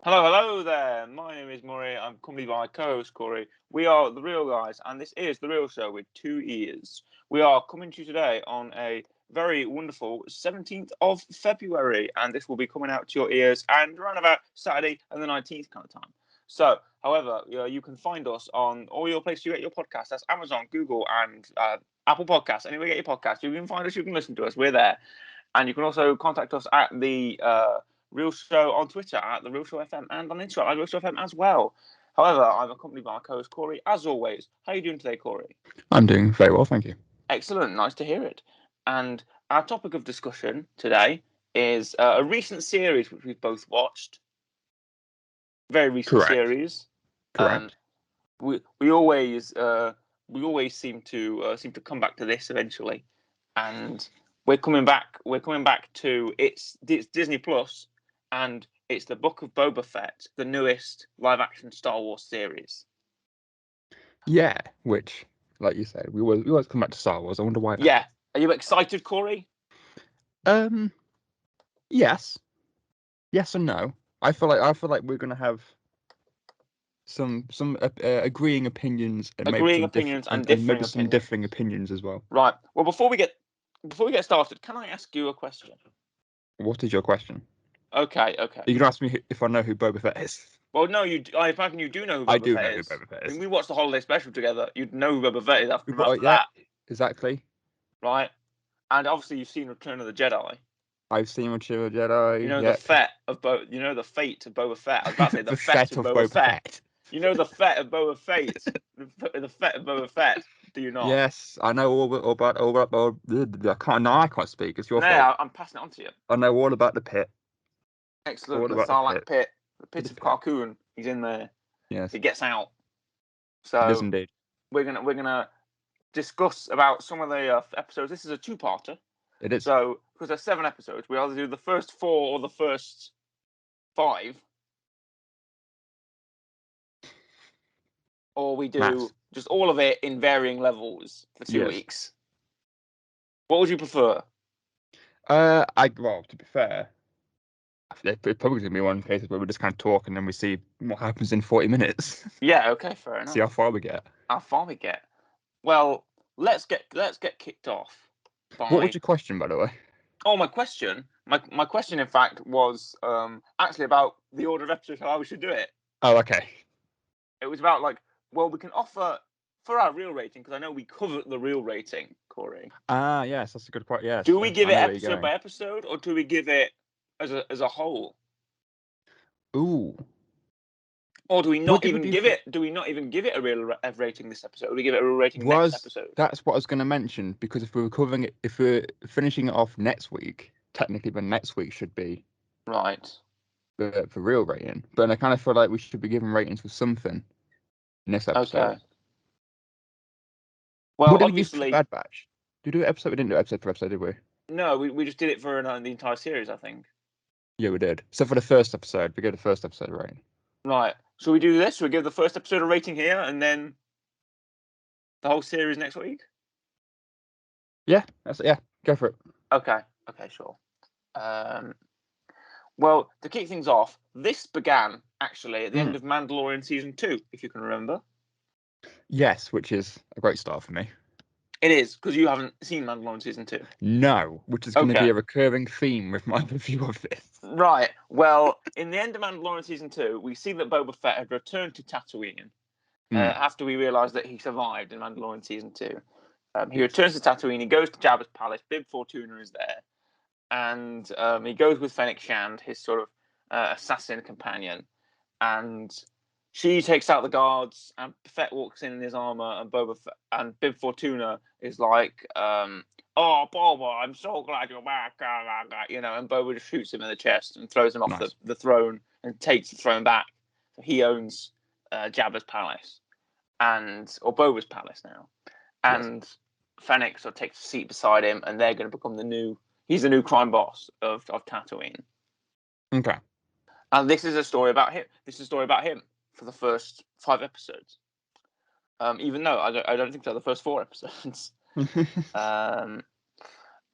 Hello there. My name is Murray. I'm accompanied by my co-host Corey. We are the Real Guys, and this is the Real Show with two ears. We are coming to you today on a very wonderful 17th of February, and this will be coming out to your ears and around about Saturday and the 19th kind of time. So, however, you can find us on all your places you get your podcasts. That's Amazon, Google, and Apple Podcasts. Anywhere you get your podcasts, you can find us. You can listen to us. We're there, and you can also contact us at the Real Show on Twitter at the Real Show FM and on Instagram at Real Show FM as well. However, I'm accompanied by my co-host Corey, as always. How are you doing today, Corey? I'm doing very well, thank you. Excellent, nice to hear it. And our topic of discussion today is a recent series which we've both watched. Very recent Correct. series. Correct. We always seem to come back to this eventually, and we're coming back to it's Disney Plus, and it's the Book of Boba Fett, the newest live-action Star Wars series. Yeah, which, like you said, we always come back to Star Wars. I wonder why. Yeah, are you excited, Corey? Yes and no. I feel like we're gonna have some agreeing opinions and Agreeing maybe opinions and maybe differing some opinions. differing opinions as well. Right. Well, before we get started, can I ask you a question? What is your question? Okay. You can ask me if I know who Boba Fett is. Well, no, I imagine you do know who Boba Fett is. I do know who Boba Fett is. I mean, we watched the holiday special together. You'd know who Boba Fett is after Yeah, that. exactly. Right. And obviously, you've seen Return of the Jedi. I've seen Return of the Jedi. You know yep. the fate of the fate of Boba Fett. I was about to say the fate of Boba Fett. You know the fate of Boba Fett. The fate of Boba Fett. Do you not? Yes, I know all about. I can't speak. It's your fault. No, I'm passing it on to you. I know all about the pit. Excellent. The Sarlacc pit. The pit of Carcoon. He's in there. Yes. He gets out. So it is indeed. We're gonna discuss about some of the episodes. This is a two-parter. It is. So because there's 7 episodes, we either do the first 4 or the first 5, or we do just all of it in varying levels for 2 weeks. What would you prefer? Well, to be fair, it's probably going to be one of the cases where we just kind of talk and then we see what happens in 40 minutes. Yeah, okay, fair enough. See how far we get. Well, let's get kicked off. What was your question, by the way? Oh, my question, in fact, was actually about the order of episodes, how we should do it. Oh, okay. It was about we can offer for our real rating, because I know we covered the real rating, Corey. Yes, that's a good point. Yes. Do we give it episode by episode, or do we give it as a whole? Ooh. Or do we not even give it? Do we not even give it a real rating this episode? Or do we give it a real rating next episode? That's what I was going to mention, because if we're finishing it off next week, technically, then next week should be right for real rating. But I kind of feel like we should be giving ratings for something in this episode. Okay. Well, what obviously, Bad Batch. Did we do episode? We didn't do episode for episode, did we? No, we just did it for the entire series, I think. Yeah, we did. So for the first episode, we gave the first episode a rating. Right. So we do this. So we give the first episode a rating here, and then the whole series next week. Yeah, go for it. Okay, sure. Well, to kick things off, this began actually at the end of Mandalorian season 2, if you can remember. Yes, which is a great start for me. It is, because you haven't seen Mandalorian season 2. No, which is going to be a recurring theme with my review of this. Right. Well, in the end of Mandalorian season 2, we see that Boba Fett had returned to Tatooine after we realise that he survived in Mandalorian season 2. He returns to Tatooine. He goes to Jabba's palace. Bib Fortuna is there, and he goes with Fennec Shand, his sort of assassin companion, and she takes out the guards, and Fett walks in his armor, and and Bib Fortuna is like, "Oh, Boba, I'm so glad you're back," and Boba just shoots him in the chest and throws him off the throne and takes the throne back. So he owns Jabba's palace, or Boba's palace now, and Fennec sort of takes a seat beside him, and they're going to become he's the new crime boss of Tatooine. Okay. And this is a story about him. For the first 5 episodes, even though I don't think so. The first 4 episodes,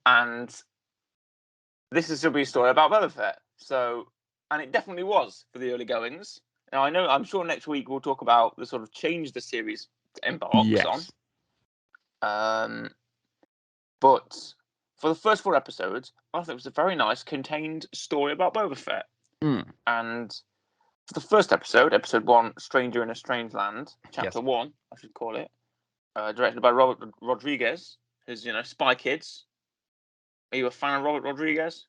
and this is to be a story about Boba Fett. So and it definitely was for the early goings. Now I'm sure next week we'll talk about the sort of change the series embarks on. Yes. But for the first 4 episodes, I thought it was a very nice contained story about Boba Fett. And for the first episode, episode 1, Stranger in a Strange Land, chapter 1, I should call it, directed by Robert Rodriguez, who's, Spy Kids. Are you a fan of Robert Rodriguez?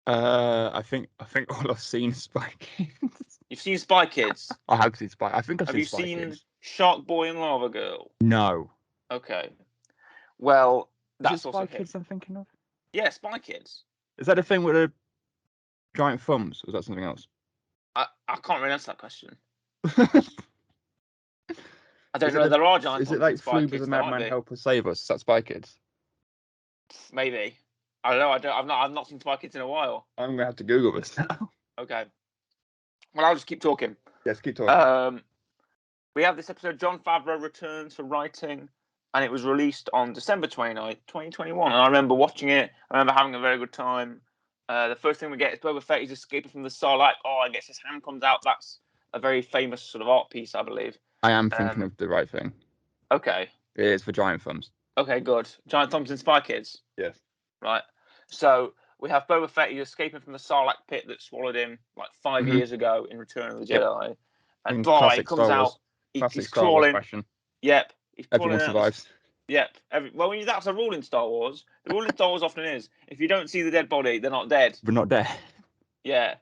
I think all I've seen is Spy Kids. You've seen Spy Kids? I have seen Spy. I think I've Have seen you Spy seen Kids. Shark Boy and Lava Girl? No. Okay. Well, Is it that's also Spy him. Kids I'm thinking of? Yeah, Spy Kids. Is that a thing with the giant thumbs, or is that something else? I can't really answer that question. I don't know. There are giant Is it thumbs like in Spy Flew with Kids. the There might Madman be. Help Us Save Us? Is that Spy Kids? Maybe. I don't know. I've not seen Spy Kids in a while. I'm gonna have to Google this now. Okay. Well, I'll just keep talking. Yes, keep talking. We have this episode. Jon Favreau returns for writing, and it was released on December 29th, 2021. And I remember watching it. I remember having a very good time. The first thing we get is Boba Fett. He's escaping from the Sarlacc. Oh, I guess his hand comes out. That's a very famous sort of art piece, I believe. I am thinking of the right thing. Okay. It is for giant thumbs. Okay, good. Giant thumbs in Spy Kids. Yes. Right. So we have Boba Fett. He's escaping from the Sarlacc pit that swallowed him like 5 years ago in Return of the Jedi. And boy, he comes out. He's Star Wars crawling. fashion. Yep. He's Everyone survives. Yep. That's a rule in Star Wars. The rule in Star Wars often is if you don't see the dead body, they're not dead. We're not dead. Yeah.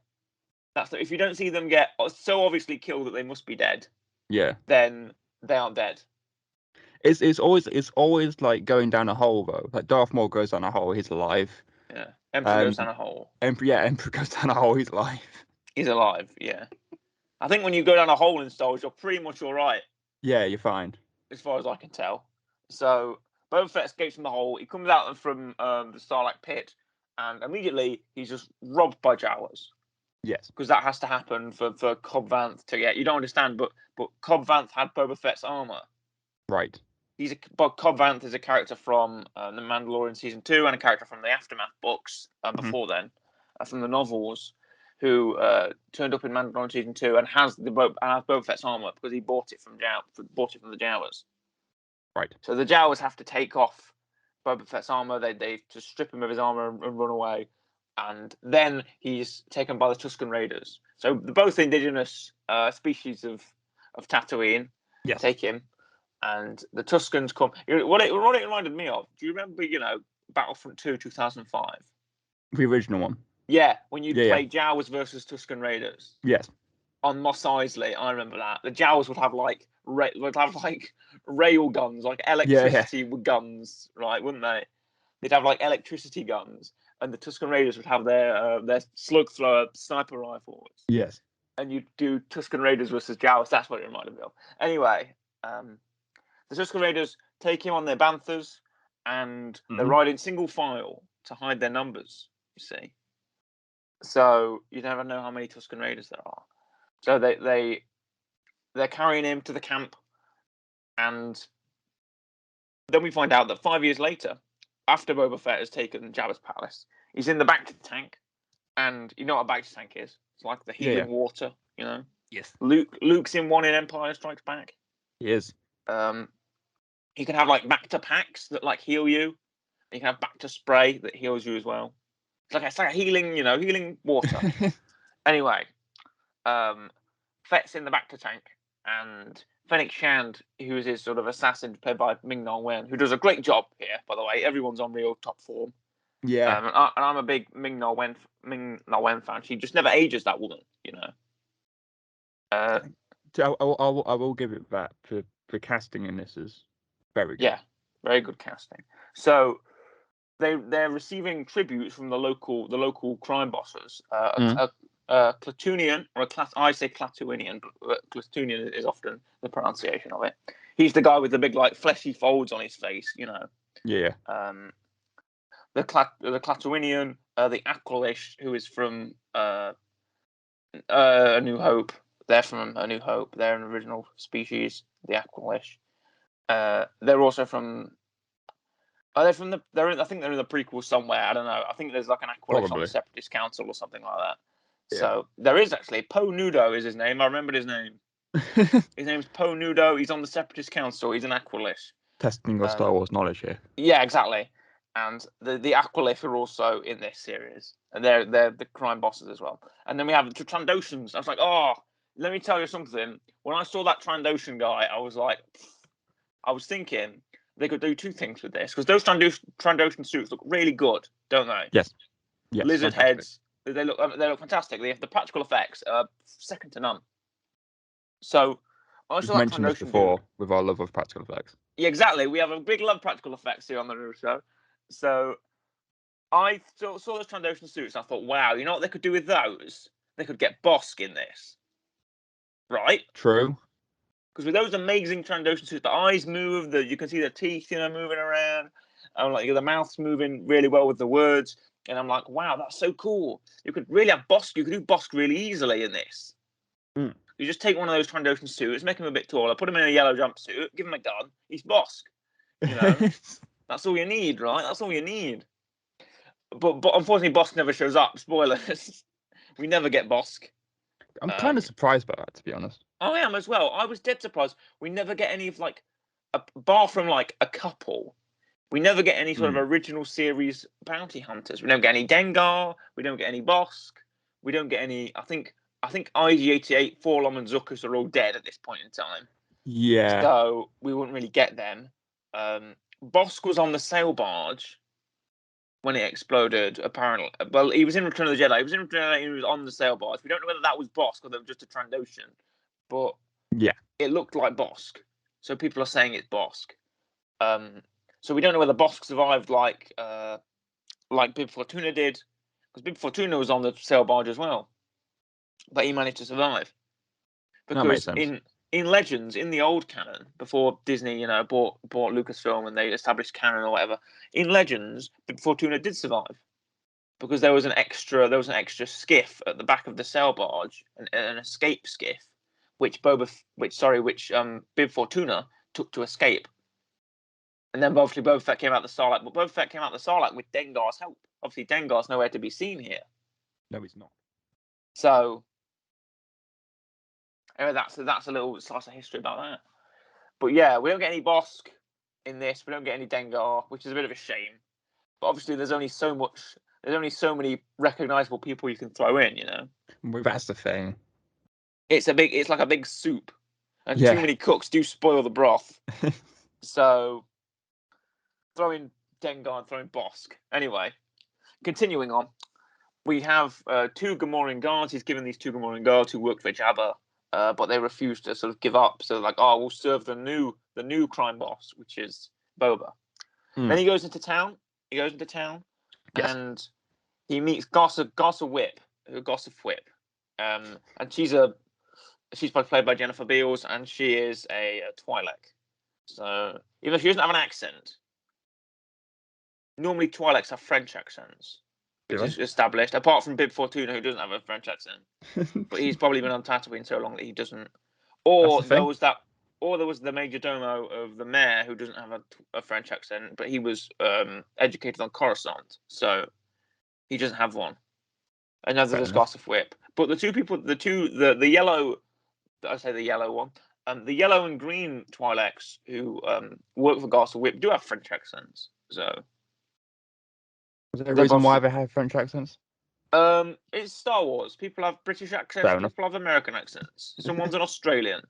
If you don't see them get so obviously killed that they must be dead. Yeah. Then they aren't dead. It's always like going down a hole though. Like Darth Maul goes down a hole, he's alive. Yeah. Emperor goes down a hole. Emperor goes down a hole, he's alive. He's alive. Yeah. I think when you go down a hole in Star Wars, you're pretty much all right. Yeah, you're fine. As far as I can tell. So Boba Fett escapes from the hole. He comes out from the Sarlacc pit, and immediately he's just robbed by Jawas. Yes. Because that has to happen for Cobb Vanth to get. You don't understand, but Cobb Vanth had Boba Fett's armor. Right. But Cobb Vanth is a character from The Mandalorian season 2 and a character from the Aftermath books before then, from the novels, who turned up in Mandalorian season 2 and has Boba Fett's armor because he bought it from the Jawas. Right. So the Jawas have to take off Boba Fett's armor. They just strip him of his armor and run away, and then he's taken by the Tusken Raiders. So both indigenous species of Tatooine take him. And the Tuskens come. What it reminded me of. Do you remember, Battlefront 2 2005? The original one. Yeah, when you play Jawas versus Tusken Raiders. Yes. On Mos Eisley, I remember that. The Jawas would have rail guns, like electricity guns, right? Wouldn't they? They'd have like electricity guns, and the Tusken Raiders would have their slug thrower sniper rifles. Yes. And you'd do Tusken Raiders versus Jawas. That's what it reminded me of. Anyway. The Tusken Raiders take him on their Banthas, and they ride in single file to hide their numbers, you see. So you never know how many Tusken Raiders there are. So they're carrying him to the camp, and then we find out that 5 years later, after Boba Fett has taken Jabba's palace, he's in the Bacta tank, and you know what a Bacta tank is? It's like the healing water, Yes. Luke's in one in Empire Strikes Back. He is. You can have like Bacta packs that like heal you. You can have Bacta spray that heals you as well. It's like a healing, healing water. Anyway, Fett's in the Bacta tank, and Fennec Shand, who is his sort of assassin, played by Ming-Na Wen, who does a great job here, by the way. Everyone's on real top form. Yeah. And I'm a big Ming-Na Wen fan. She just never ages, that woman, I will give it that. The casting in this is very good. Yeah, very good casting. So they're receiving tributes from the local crime bosses. Klatooinian, I say Klatooinian, but Klatooinian is often the pronunciation of it. He's the guy with the big like fleshy folds on his face, Yeah. The Klatooinian, the Aqualish, who is from A New Hope. They're from A New Hope. They're an original species, the Aqualish. They're also from. Are they from the? I think they're in the prequel somewhere. I don't know. I think there's like an Aqualish on the Separatist Council or something like that. So there is actually Poe Nudo is his name. I remembered his name. His name's Poe Nudo. He's on the Separatist Council. He's an Aqualish. Testing your Star Wars knowledge here. Yeah, exactly. And the Aqualish are also in this series, and they're the crime bosses as well. And then we have the Trandoshans. I was like, oh, let me tell you something. When I saw that Trandoshan guy, I was like, I was thinking they could do two things with this, because those Trandoshan suits look really good, don't they? Yes. Yes. Lizard Fantastic. heads. They look fantastic. They have the practical effects second to none. So I We've saw that mentioned this Trandoshan before dude. with our love of practical effects. Yeah, exactly. We have a big love of practical effects here on the Roo Show. So I saw those Trandoshan suits and I thought, wow, you know what they could do with those? They could get Bosk in this. Right? True. Because with those amazing Trandoshan suits, the eyes move, you can see the teeth, moving around. And like the mouth's moving really well with the words. And I'm like, wow, that's so cool. You could really have Bosk. You could do Bosk really easily in this. Mm. You just take one of those Trandoshan suits, make him a bit taller, put him in a yellow jumpsuit, give him a gun. He's Bosk. That's all you need, right? That's all you need. But unfortunately, Bosk never shows up. Spoilers. We never get Bosk. I'm kind of surprised by that, to be honest. I am as well. I was dead surprised. We never get any of bar from like a couple. We never get any sort of original series bounty hunters. We don't get any Dengar. We don't get any Bosk. We don't get any. I think IG-88, Forlom, and Zuckus are all dead at this point in time. Yeah. So we wouldn't really get them. Bosk was on the sail barge when it exploded, apparently. Well, he was in Return of the Jedi. He was in Return of the Jedi and he was on the sail barge. We don't know whether that was Bosk or that was just a Trandoshan. But yeah, it looked like Bosk. So people are saying it's Bosk. So we don't know whether Bosk survived like Bib Fortuna did. Because Bib Fortuna was on the sail barge as well. But he managed to survive. that makes Because sense. in Legends, in the old canon, before Disney, bought Lucasfilm and they established canon or whatever, in Legends, Bib Fortuna did survive because there was an extra skiff at the back of the sail barge, an escape skiff, which Bib Fortuna took to escape. And then obviously Boba Fett came out the Sarlacc, but Boba Fett came out the Sarlacc with Dengar's help. Obviously, Dengar's nowhere to be seen here. No, he's not. So anyway, that's a little slice of history about that. But yeah, we don't get any Bosk in this. We don't get any Dengar, which is a bit of a shame. But obviously, there's only so many recognizable people you can throw in. Well, that's the thing. It's like a big soup, and Yeah. too many cooks do spoil the broth. So throwing Dengar and throwing Bosk. Anyway, continuing on, we have two Gamorrean guards. He's given these two Gamorrean guards who worked for Jabba. But they refuse to sort of give up. So like, we'll serve the new crime boss, which is Boba. Then he goes into town. Yes. And he meets Gossa Whip, and she's played by Jennifer Beals, and she is a Twi'lek. So even though she doesn't have an accent, normally Twi'leks have French accents, which is established. Apart from Bib Fortuna, who doesn't have a French accent. But he's probably been on Tatooine so long that he doesn't. Or there was the major domo of the mayor who doesn't have a French accent, but he was educated on Coruscant, so he doesn't have one. Another discussive whip. But the two people, the yellow, I say the yellow one, the yellow and green Twi'leks who work for Garsa Whip do have French accents. So is there a reason why they have French accents? It's Star Wars. People have British accents. People have American accents. Someone's an Australian.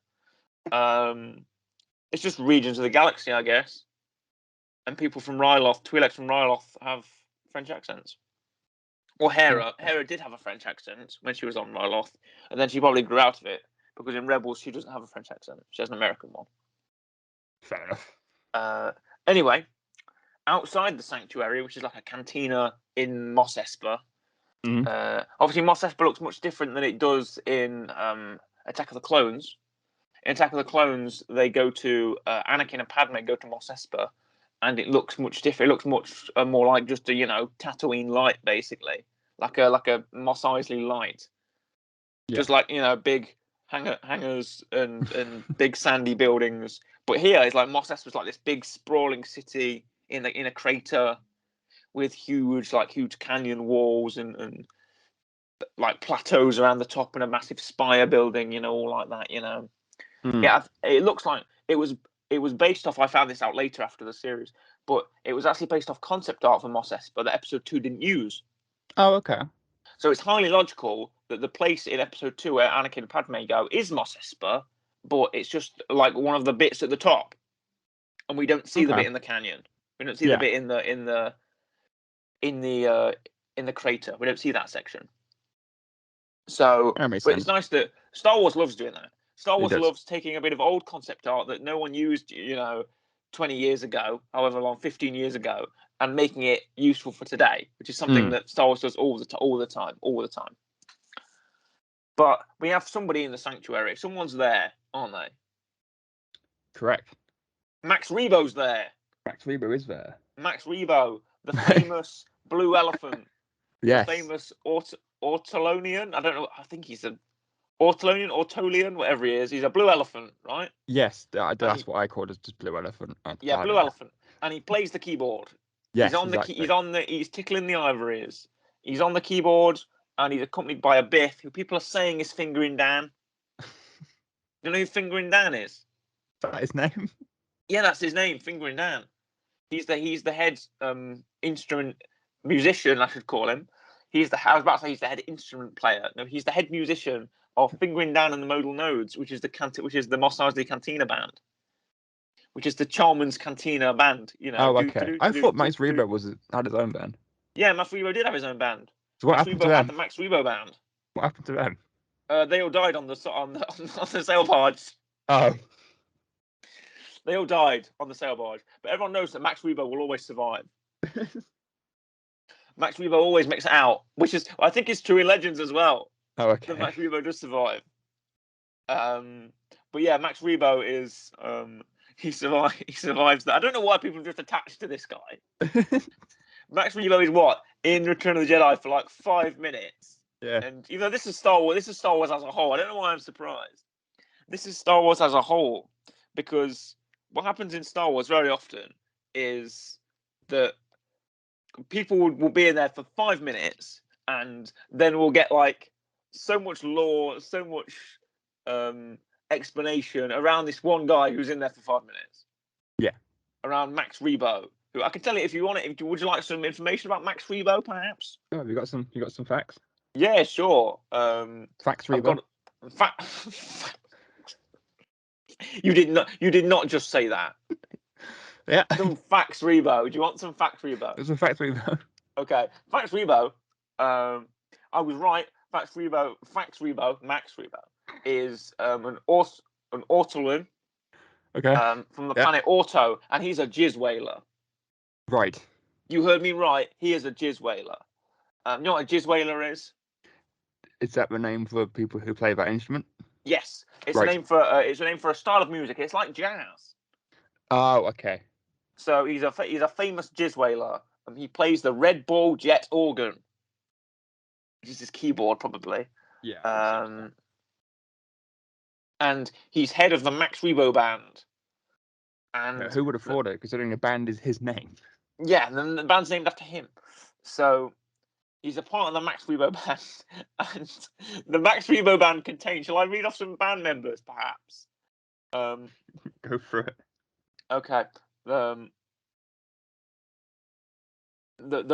It's just regions of the galaxy, I guess. And people from Ryloth, Twi'leks from Ryloth, have French accents. Or Hera. Hera did have a French accent when she was on Ryloth, and then she probably grew out of it because in Rebels she doesn't have a French accent. She has an American one. Fair enough. Anyway, outside the sanctuary, which is like a cantina in Mos Espa. Obviously, Mos Espa looks much different than it does in Attack of the Clones. In Attack of the Clones, they go to Anakin and Padme go to Mos Espa, and it looks much different. It looks much more like just a Tatooine light, basically, like a Mos Eisley light, just like big hangars and big sandy buildings. But here it's like Mos Espa's like this big sprawling city in a crater with huge canyon walls and like plateaus around the top and a massive spire building, you know, all like that, you know. Mm. Yeah, it looks like it was based off. I found this out later after the series, but it was actually based off concept art for Mos Espa that Episode 2 didn't use. Oh, okay. So it's highly logical that the place in Episode 2 where Anakin and Padme go is Mos Espa, but it's just like one of the bits at the top, and we don't see the bit in the canyon. We don't see the bit in the crater. We don't see that section. So, That makes but sense. it's nice that Star Wars loves doing that. Star Wars does. loves taking a bit of old concept art that no one used, 20 years ago, however long, 15 years ago, and making it useful for today, which is something that Star Wars does all the time. But we have somebody in the sanctuary. Someone's there, aren't they? Correct. Max Rebo's there. Max Rebo is there. Max Rebo, the famous blue elephant. Yes. The famous Ortolonian. I don't know. I think he's a Ortolian, whatever he is. He's a blue elephant, right? Yes, that's what I called as just blue elephant. Blue elephant, and he plays the keyboard. Yes, he's on exactly. He's tickling the ivories. He's on the keyboard, and he's accompanied by a Biff, who people are saying is Fingering Dan. You know who Fingering Dan is? Is that his name? Yeah, that's his name, Fingering Dan. He's the head instrument musician, I should call him. I was about to say he's the head instrument player. No, he's the head musician of Fingering Dan and the Modal Nodes, which is the Mos Eisley Cantina band, which is the Chalmers Cantina band. You know. Oh, okay. I thought Max Rebo had his own band. Yeah, Max Rebo did have his own band. So what Max happened Rebo to them? had the Max Rebo band. What happened to them? They all died on the sail barge. Oh. They all died on the sail barge. But everyone knows that Max Rebo will always survive. Max Rebo always makes it out, which is, I think, is true in Legends as well. Oh, okay. That Max Rebo does survive. But yeah, Max Rebo is he survives that. I don't know why people are just attached to this guy. Max Rebo is what in Return of the Jedi for like 5 minutes. Yeah. And even though this is Star Wars as a whole. I don't know why I'm surprised. This is Star Wars as a whole, because what happens in Star Wars very often is that people will be in there for 5 minutes, and then we'll get like so much lore, so much explanation around this one guy who's in there for 5 minutes. Yeah. Around Max Rebo, who I can tell you if you want it. Would you like some information about Max Rebo, perhaps? Oh, have you got some facts? Yeah, sure. Facts Rebo. You did not just say that. Yeah. Some facts, Rebo. Do you want some facts, Rebo? There's some facts Rebo. Okay, facts, Rebo. I was right. Facts, Rebo. Max Rebo is an Autolan. Okay. From the planet Auto, and he's a jizz whaler. Right. You heard me right. He is a jizz whaler. You know what a jizz whaler is? Is that the name for people who play that instrument? Yes, it's a name for a style of music. It's like jazz. Oh, okay. So he's a famous jizz whaler. He plays the Red Ball Jet organ, which is his keyboard probably. Yeah. And he's head of the Max Rebo band. And who would have thought it, considering the band is his name? Yeah, and the band's named after him. So he's a part of the Max Rebo band. And the Max Rebo band contains... Shall I read off some band members, perhaps? Go for it. Okay. The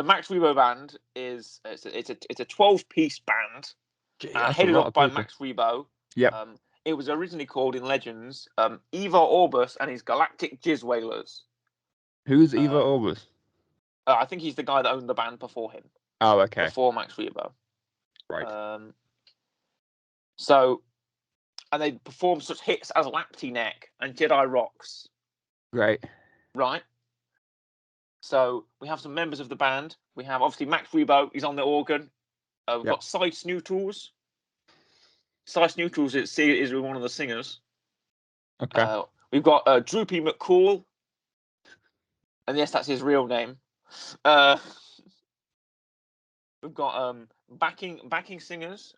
Max Rebo band is... It's a 12-piece band. Headed up by Max Rebo. Yeah. It was originally called in Legends Eva Orbis and his Galactic Jizz Whalers. Who's Eva Orbis? I think he's the guy that owned the band before him. Oh, okay. Before Max Rebo. Right. And they performed such hits as Lapty Neck and Jedi Rocks. Great. Right. So we have some members of the band. We have obviously Max Rebo. He's on the organ. We've got Cy Snootles. Cy Snootles is one of the singers. Okay. We've got Droopy McCool. And yes, that's his real name. We've got backing singers,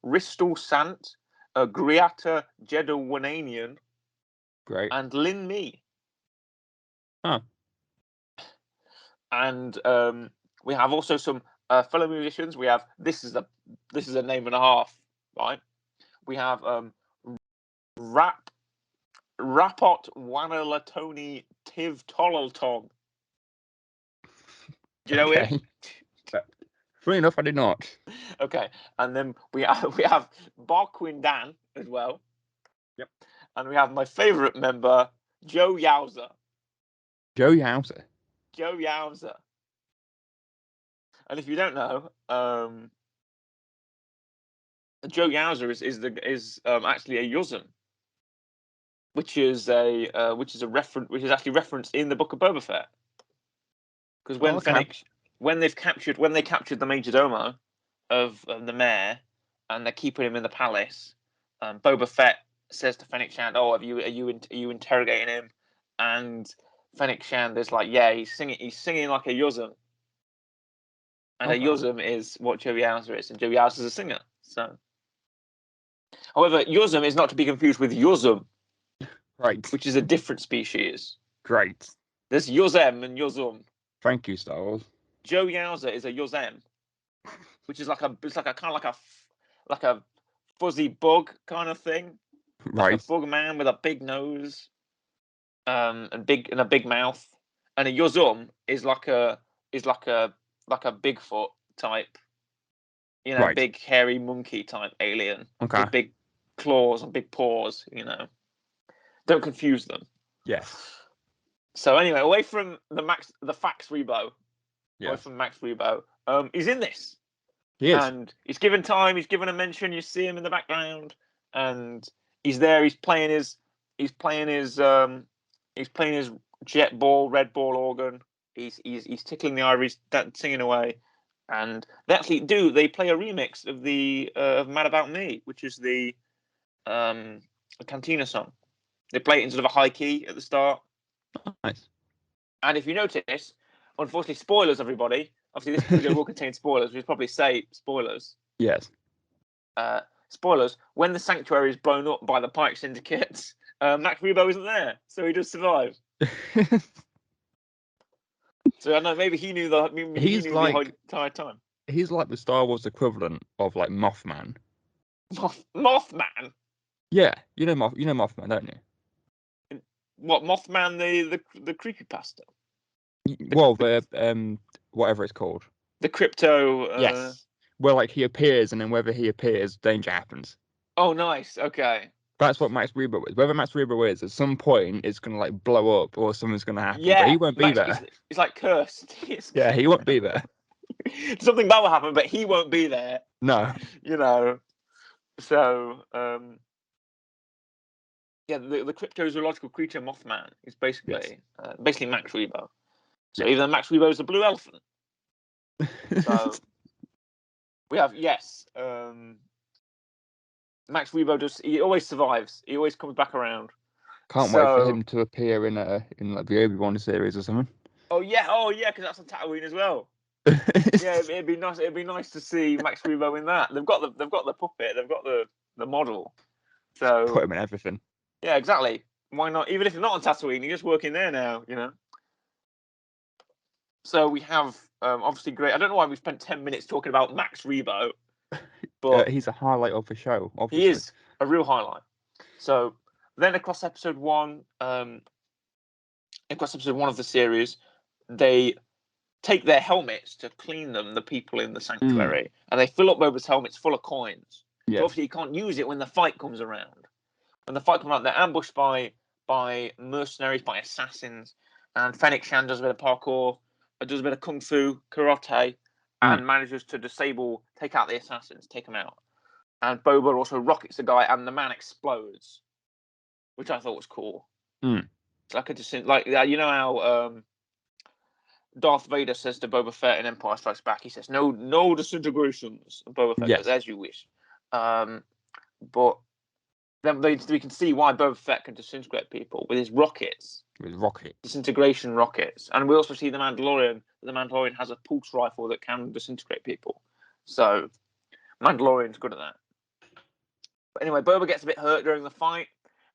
Ristal Sant, Griata Jedawanian, Great. and Lin Mi. Huh. And we have also some Fellow musicians, we have this is a name and a half, right? We have Rapot Wanalatoni Tiv Tolleltong. Do you know him? Funny enough, I did not. Okay, and then we have Barquin Dan as well. Yep. And we have my favourite member, Joe Yowza. Joe Yowza. Joe Yowza. And if you don't know, Joe Yowza is actually a Yuzum, which is actually referenced in the Book of Boba Fett. Because when they captured the Majordomo of the mayor, and they're keeping him in the palace, Boba Fett says to Fennec Shand, "Oh, are you interrogating him?" And Fennec Shand is like, "Yeah, he's singing like a Yuzum." And a Yuzum is what Joe Yowza is, and Joe Yowza is a singer. So, however, Yuzum is not to be confused with Yuzum, right? Which is a different species. Great. There's Yuzem and Yuzum. Thank you, Star Wars. Joe Yowza is a Yuzem, which is like a kind of like a fuzzy bug kind of thing, right? Like a bug man with a big nose, and a big mouth. And a Yuzum is like a Bigfoot type, right. Big hairy monkey type alien with big claws and big paws. Don't confuse them. Yes. So anyway, away from the Fax Rebo, yes. away from Max Rebo, he's in this. He is. And he's given time. He's given a mention. You see him in the background, and he's there. He's playing his jet ball, red ball organ. He's tickling the ivories, singing away. And they play a remix of the of Mad About Me, which is the Cantina song. They play it in sort of a high key at the start. Nice. And if you notice, unfortunately, spoilers, everybody. Obviously, this video will contain spoilers. We should probably say spoilers. Yes. Spoilers. When the sanctuary is blown up by the Pike Syndicates, Max Rebo isn't there, so he does survive. So I don't know. Maybe he knew the whole entire time. He's like the Star Wars equivalent of like Mothman. Mothman. Yeah, you know Mothman, don't you? What, Mothman? The creepypasta. Well, the whatever it's called. The crypto. Yes. Well, like he appears, and then whether he appears, danger happens. Oh, nice. Okay. That's what Max Rebo is. Whether Max Rebo is, at some point, it's gonna like blow up or something's gonna happen. Yeah. But he won't be there. He's like cursed. Yeah, he won't be there. Something bad will happen, but he won't be there. No. So yeah, the cryptozoological creature Mothman is basically Max Rebo. So even Max Rebo is a blue elephant. So we have Max Rebo he always survives. He always comes back around. Can't wait for him to appear in like the Obi-Wan series or something. Oh yeah, because that's on Tatooine as well. Yeah, it'd be nice. It'd be nice to see Max Rebo in that. They've got the puppet. They've got the model. So put him in everything. Yeah, exactly. Why not? Even if you're not on Tatooine, you're just working there now. So we have obviously great. I don't know why we spent 10 minutes talking about Max Rebo, but he's a highlight of the show. Obviously. He is a real highlight. So then across episode 1, of the series, they take their helmets to clean them, the people in the sanctuary, and they fill up Boba's helmets full of coins. Yes. So obviously he can't use it when the fight comes around. When the fight comes around, they're ambushed by mercenaries, by assassins, and Fennec Shand does a bit of parkour, does a bit of kung fu, karate, and manages to take out the assassins, take them out. And Boba also rockets the guy, and the man explodes, which I thought was cool. It's like how Darth Vader says to Boba Fett in Empire Strikes Back, he says, no disintegrations. And Boba Fett says, as you wish. But then we can see why Boba Fett can disintegrate people with his rockets. Disintegration rockets. And we also see the Mandalorian has a pulse rifle that can disintegrate people. So Mandalorian's good at that. But anyway, Boba gets a bit hurt during the fight,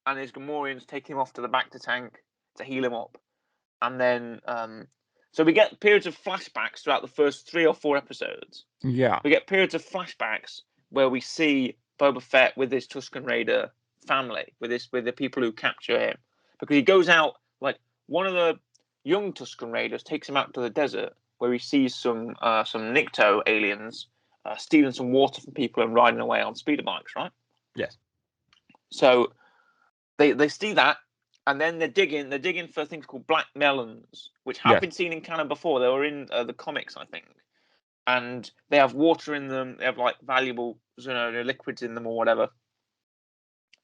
and his Gamorreans take him off to the Bacta tank to heal him up. And then So we get periods of flashbacks throughout the first 3 or 4 episodes. Yeah. We get periods of flashbacks where we see Boba Fett with his Tusken Raider family, with the people who capture him, because he goes out like one of the young Tusken Raiders takes him out to the desert where he sees some Nikto aliens stealing some water from people and riding away on speeder bikes, right? Yes. So they see that, and then they're digging for things called black melons, which have been seen in canon before. They were in the comics, I think, and they have water in them. They have like valuable, liquids in them or whatever.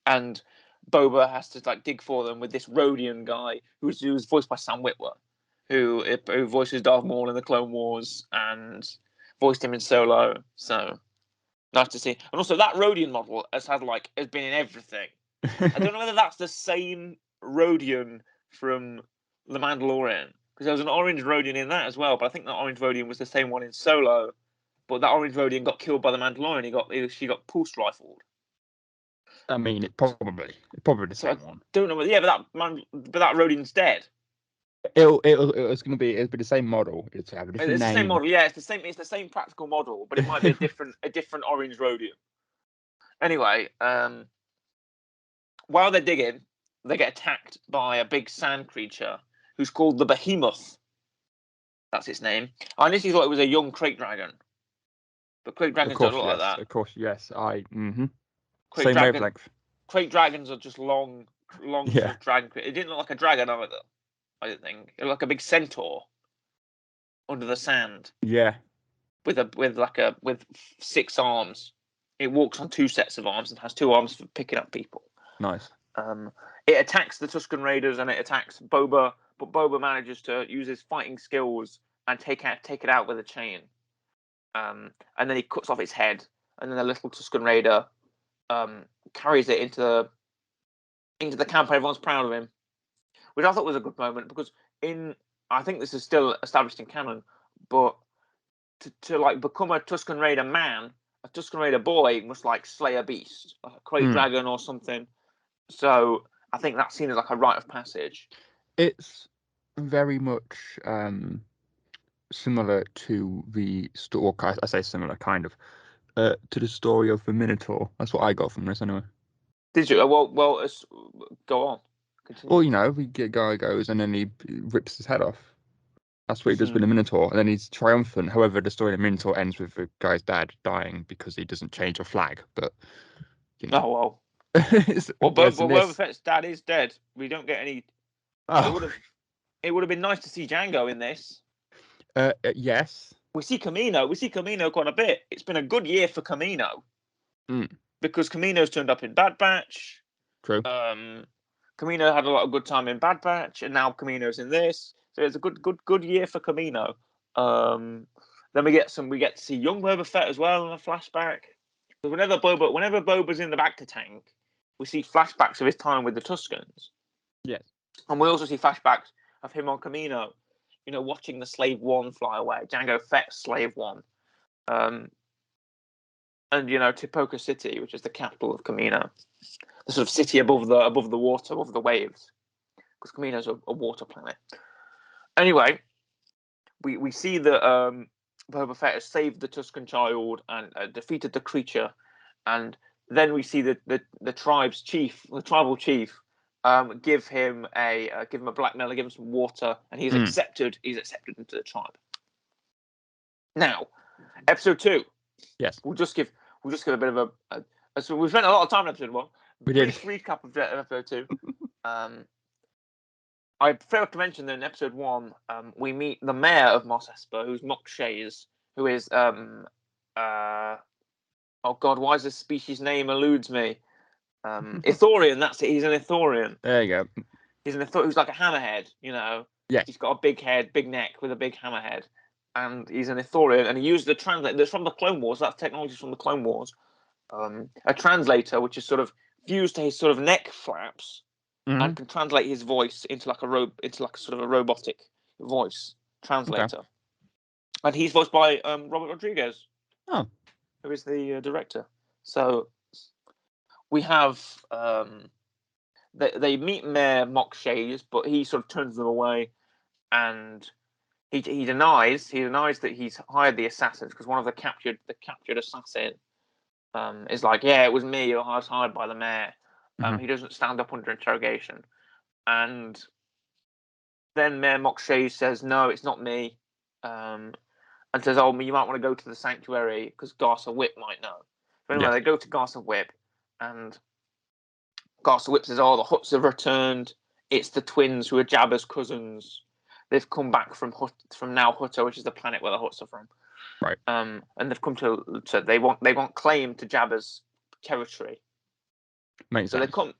And Boba has to like dig for them with this Rhodian guy who's voiced by Sam Witwer, who voices Darth Maul in the Clone Wars and voiced him in Solo. So nice to see. And also that Rhodian model has been in everything. I don't know whether that's the same Rhodian from The Mandalorian, because there was an orange Rhodian in that as well. But I think that orange Rhodian was the same one in Solo. But that orange Rhodian got killed by the Mandalorian. She got pulse rifled. I mean, it's probably the same one. Don't know, but that Rhodian's dead. It'll be the same model. It's have a different It's name. the same model, yeah. It's the same practical model, but it might be a different orange Rhodian. Anyway, while they're digging, they get attacked by a big sand creature who's called the Behemoth. That's its name. I initially thought it was a young crate dragon, but crate dragons don't look like that. Of course, yes. Same Dragon, wavelength. Crate dragons are just long sort of dragon. It didn't look like a dragon either. I didn't think it looked like a big centaur under the sand. Yeah. With 6 arms. It walks on 2 sets of arms and has 2 arms for picking up people. Nice. It attacks the Tusken Raiders and it attacks Boba, but Boba manages to use his fighting skills and take it out with a chain. And then he cuts off its head, and then the little Tusken Raider carries it into the camp. Everyone's proud of him, which I thought was a good moment, because I think this is still established in canon, but to like become a Tusken Raider man, a Tusken Raider boy must like slay a beast, like a crate dragon or something. So I think that's seen as like a rite of passage. It's very much similar to the story. I say similar, kind of, to the story of the Minotaur. That's what I got from this, anyway. Did you? Well, go on. Continue. Well, the guy goes and then he rips his head off. That's what he does with the Minotaur, and then he's triumphant. However, the story of the Minotaur ends with the guy's dad dying because he doesn't change a flag. But oh well. Boba Fett's dad is dead. We don't get any. Oh. It would have been nice to see Django in this. Yes. We see Camino quite a bit. It's been a good year for Camino. Because Camino's turned up in Bad Batch. True. Camino had a lot of good time in Bad Batch, and now Camino's in this. So it's a good year for Camino. Then we get to see young Boba Fett as well in a flashback. Because whenever Boba's in the Bacta tank, we see flashbacks of his time with the Tuskens. Yes. And we also see flashbacks of him on Camino, watching the Slave One fly away, Jango Fett's Slave One. And Tipoca City, which is the capital of Camino, the sort of city above the water, above the waves, because Camino's a water planet. Anyway, we see that Boba Fett has saved the Tusken child and defeated the creature, and then we see the tribe's chief, the tribal chief, give him a black melon, give him some water, and he's accepted. He's accepted into the tribe. Now, episode 2. Yes. We'll just give a bit of a. So we spent a lot of time in episode 1. We did. Brief recap of episode 2. I failed to mention that in episode 1, we meet the mayor of Mos Espa, who's Mok Shays, who is oh god, why is this species name eludes me? Ithorian, that's it. He's an Ithorian. There you go. He's an Ithorian who's like a hammerhead, Yes. He's got a big head, big neck with a big hammerhead. And he's an Ithorian, and he used the translator. That's from the Clone Wars. That technology from the Clone Wars. A translator, which is sort of fused to his sort of neck flaps, and can translate his voice into like a sort of a robotic voice translator. Okay. And he's voiced by Robert Rodriguez, who is the director. So we have they meet Mayor Mok Shays, but he sort of turns them away, and he denies that he's hired the assassins, because one of the captured assassin is like, yeah, it was me. I was hired by the mayor. He doesn't stand up under interrogation, and then Mayor Mokshay says, no, it's not me, and says, oh, you might want to go to the sanctuary because Garsa Whip might know. But anyway, they go to Garsa Whip, and Garsa Whip says, oh, the Hutts have returned. It's the twins who are Jabba's cousins. They've come back from now Hutta, which is the planet where the Hutts are from. Right. And they've come to they want claim to Jabba's territory. Makes sense. They come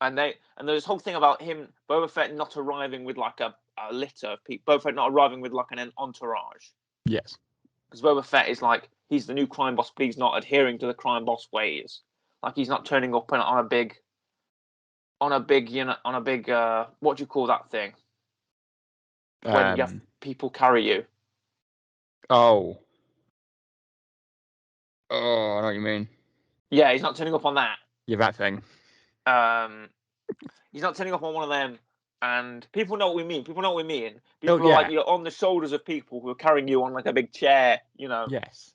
and there's this whole thing about Boba Fett not arriving with like a litter of people. Boba Fett not arriving with like an entourage. Yes. Because Boba Fett is like, he's the new crime boss, but he's not adhering to the crime boss ways. Like, he's not turning up on a big what do you call that thing? When you have people carry you. Oh, I know what you mean. Yeah, he's not turning up on that. Yeah, that thing. He's not turning up on one of them, and people know what we mean. People are like, you're on the shoulders of people who are carrying you on like a big chair, Yes.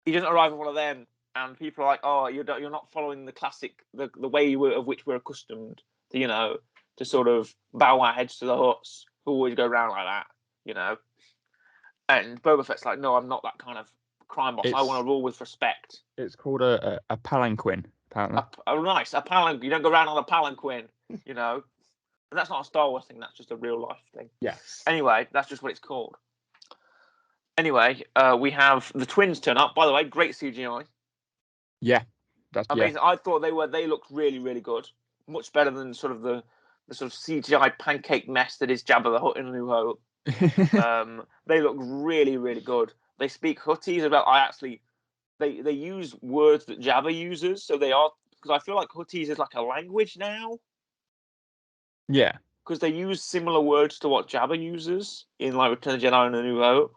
He doesn't arrive on one of them, and people are like, oh, you're not following the classic, the way of which we're accustomed to, to sort of bow our heads to the Hutts, who always go around like that, And Boba Fett's like, no, I'm not that kind of crime boss. I want to rule with respect. It's called a palanquin, apparently. Nice, a palanquin. You don't go around on a palanquin, And that's not a Star Wars thing. That's just a real life thing. Yes. Anyway, that's just what it's called. Anyway, we have the twins turn up. By the way, great CGI. Yeah, that's amazing. Yeah. I thought they looked really, really good. Much better than sort of the sort of CGI pancake mess that is Jabba the Hutt in A New Hope. They look really, really good. They speak Huttese they use words that Jabba uses, so they are, because I feel like Huttese is like a language now. Yeah. Because they use similar words to what Jabba uses in like Return of the Jedi and A New Hope.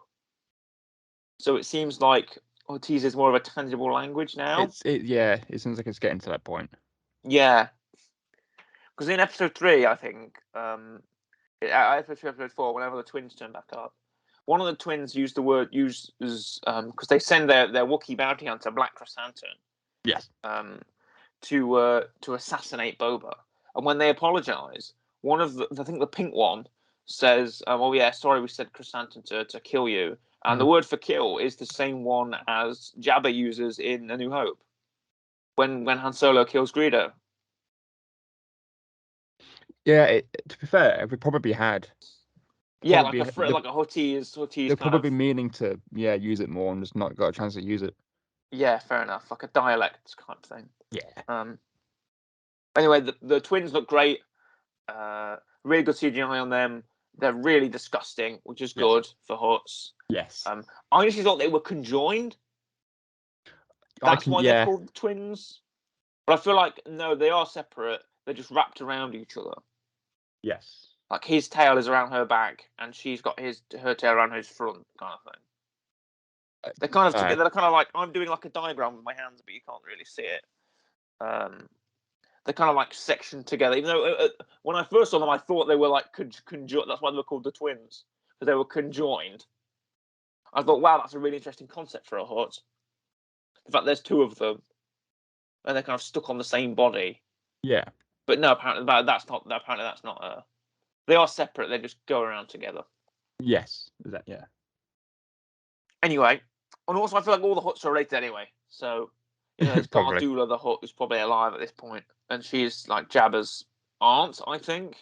So it seems like Huttese is more of a tangible language now. It seems like it's getting to that point. Yeah. Because in episode 3, I think, episode 3, episode 4, whenever the twins turn back up, one of the twins used because they send their Wookiee bounty hunter, Black Chrysanthemum. Yes. To assassinate Boba, and when they apologize, one of I think the pink one says, "Oh yeah, sorry, we said Chrysanthemum to kill you," and the word for kill is the same one as Jabba uses in A New Hope when Han Solo kills Greedo. Yeah, to be fair, we probably had. Yeah, like a Huttese. They're probably meaning to use it more and just not got a chance to use it. Yeah, fair enough. Like a dialect kind of thing. Yeah. Anyway, the twins look great. Really good CGI on them. They're really disgusting, which is good for Hutts. Yes. I actually thought they were conjoined. That's why they're called twins. But I feel like, no, they are separate. They're just wrapped around each other. Yes. Like his tail is around her back, and she's got her tail around his front, kind of thing. They're kind of together. They're kind of like, I'm doing like a diagram with my hands, but you can't really see it. They're kind of like sectioned together. Even though when I first saw them, I thought they were like conjoined. That's why they were called the twins, because they were conjoined. I thought, wow, that's a really interesting concept for a Hutt. In fact, there's two of them, and they're kind of stuck on the same body. Yeah. But no, apparently that's not. They are separate. They just go around together. Yes. Yeah. Anyway, and also I feel like all the Hutts are related anyway. So, there's Gardula the Hutt, who's probably alive at this point, and she's like Jabba's aunt, I think,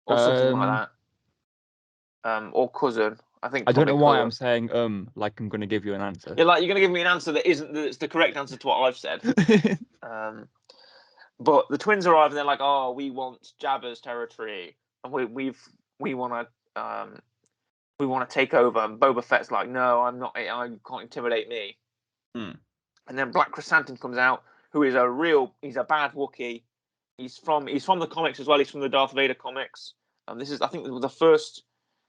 or something like that. Or cousin. I think. I don't know why I'm saying like I'm going to give you an answer. Yeah, like you're going to give me an answer that's the correct answer to what I've said. But the twins arrive and they're like, "Oh, we want Jabba's territory, and we want to take over." And Boba Fett's like, "No, I'm not. You can't intimidate me." And then Black Chrysanthemum comes out, who is he's a bad Wookiee. He's from the comics as well. He's from the Darth Vader comics. This is, I think, the first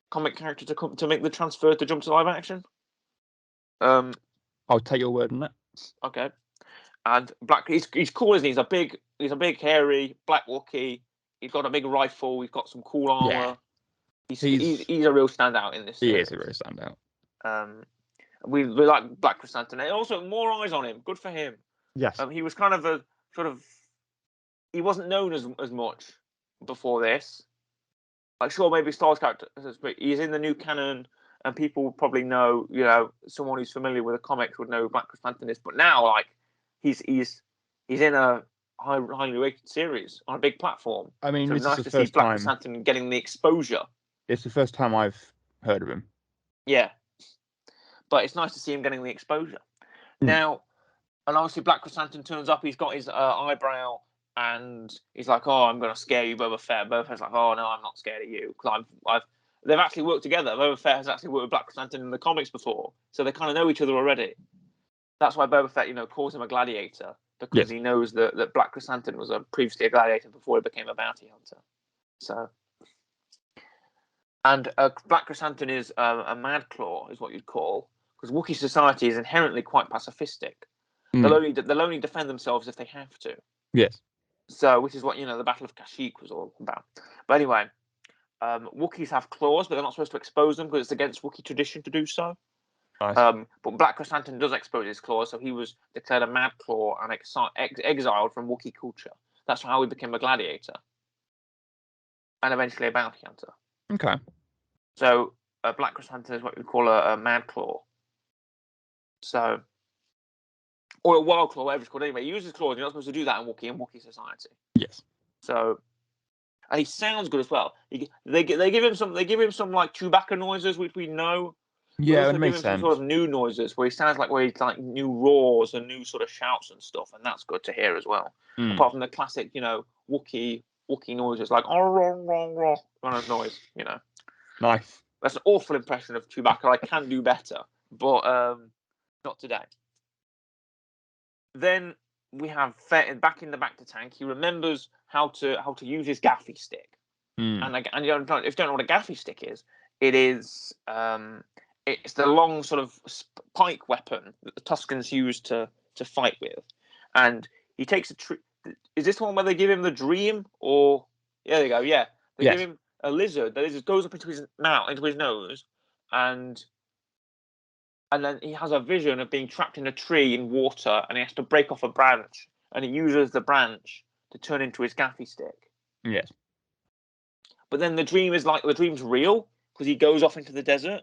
comic character to make the transfer to jump to live action. I'll take your word on that. Okay. And he's cool, isn't he? He's a big hairy black Wookiee. He's got a big rifle. He's got some cool armor. He's a real standout in this series. He is a real standout. We like Black Chrysanthemum. And also, more eyes on him. Good for him. Yes. He was kind of a sort of. He wasn't known as much before this. Like, sure, maybe Star Wars character, but he's in the new canon, and people probably know. Someone who's familiar with the comics would know who Black Chrysanthemum is. But now, like, he's in a highly rated series on a big platform. I mean, so this it's nice is the to see first Black time Chrysanthemum getting the exposure. It's the first time I've heard of him. Yeah, but it's nice to see him getting the exposure. Now, and obviously Black Chrysanthemum turns up. He's got his eyebrow, and he's like, "Oh, I'm going to scare you, Boba Fett." Boba Fett's like, "Oh no, I'm not scared of you because they've actually worked together. Boba Fett has actually worked with Black Chrysanthemum in the comics before, so they kind of know each other already. That's why Boba Fett, calls him a gladiator, because he knows that Black Chrysanthemum was previously a gladiator before he became a bounty hunter. So, and Black Chrysanthemum is a mad claw, is what you'd call, because Wookiee society is inherently quite pacifistic. They'll only defend themselves if they have to. Yes. So, which is what the Battle of Kashyyyk was all about. But anyway, Wookiees have claws, but they're not supposed to expose them because it's against Wookiee tradition to do so. Nice. But Black Chrysanthemum does expose his claws, so he was declared a mad claw and exiled from Wookiee culture. That's how he became a gladiator, and eventually a bounty hunter. Okay. So Black Chrysanthemum is what we call a mad claw. So, or a wild claw, whatever it's called. Anyway, he uses claws. You're not supposed to do that in Wookiee society. Yes. So, and he sounds good as well. They give him some like Chewbacca noises, which we know. Yeah, it makes sense. Some sort of new noises where he sounds like new roars and new sort of shouts and stuff, and that's good to hear as well. Apart from the classic, Wookiee noises like kind of noise, Nice. That's an awful impression of Chewbacca. I can do better, but not today. Then we have Fett back in the back to tank. He remembers how to use his gaffy stick. And if you don't know what a gaffy stick is, it is it's the long sort of pike weapon that the Tuscans used to fight with. And he takes a tree. Is this one where they give him the dream? Or there you go. Yeah, they give him a lizard. The lizard goes up into his mouth, into his nose, and then he has a vision of being trapped in a tree in water, and he has to break off a branch, and he uses the branch to turn into his gaffy stick. Yes. But then the dream's real because he goes off into the desert.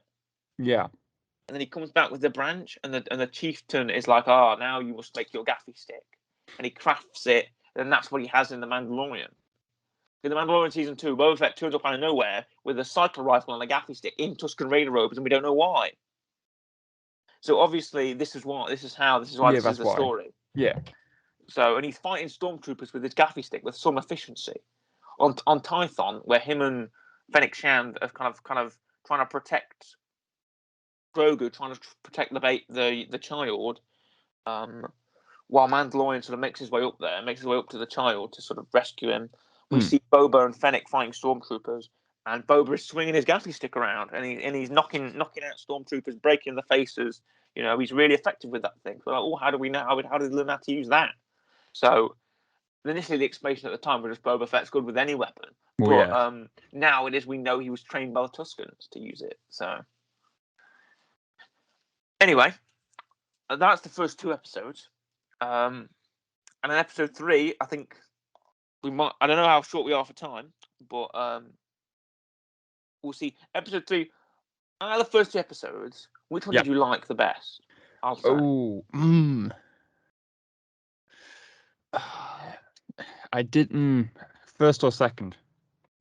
Yeah. And then he comes back with the branch, and the chieftain is like, now you must make your gaffy stick. And he crafts it, and that's what he has in The Mandalorian. In The Mandalorian Season 2, Boba Fett turns up out of nowhere with a cycle rifle and a gaffy stick in Tusken Raider robes, and we don't know why. So obviously, this is why this is the story. Yeah. So, and he's fighting stormtroopers with his gaffy stick with some efficiency. On Tython, where him and Fennec Shand are kind of trying to protect Grogu, trying to protect the child, while Mandalorian sort of makes his way up to the child to sort of rescue him. We see Boba and Fennec fighting stormtroopers, and Boba is swinging his gaffy stick around, and he's knocking out stormtroopers, breaking the faces. He's really effective with that thing. So like, how do we know? How did he learn how to use that? So initially, the explanation at the time was just Boba Fett's good with any weapon. Now it is we know he was trained by the Tuscans to use it. So anyway, that's the first 2 episodes. And in episode 3, I think we might. I don't know how short we are for time, but we'll see. Episode 3. Out of the first 2 episodes, which one did you like the best? I'll say. I didn't. First or second?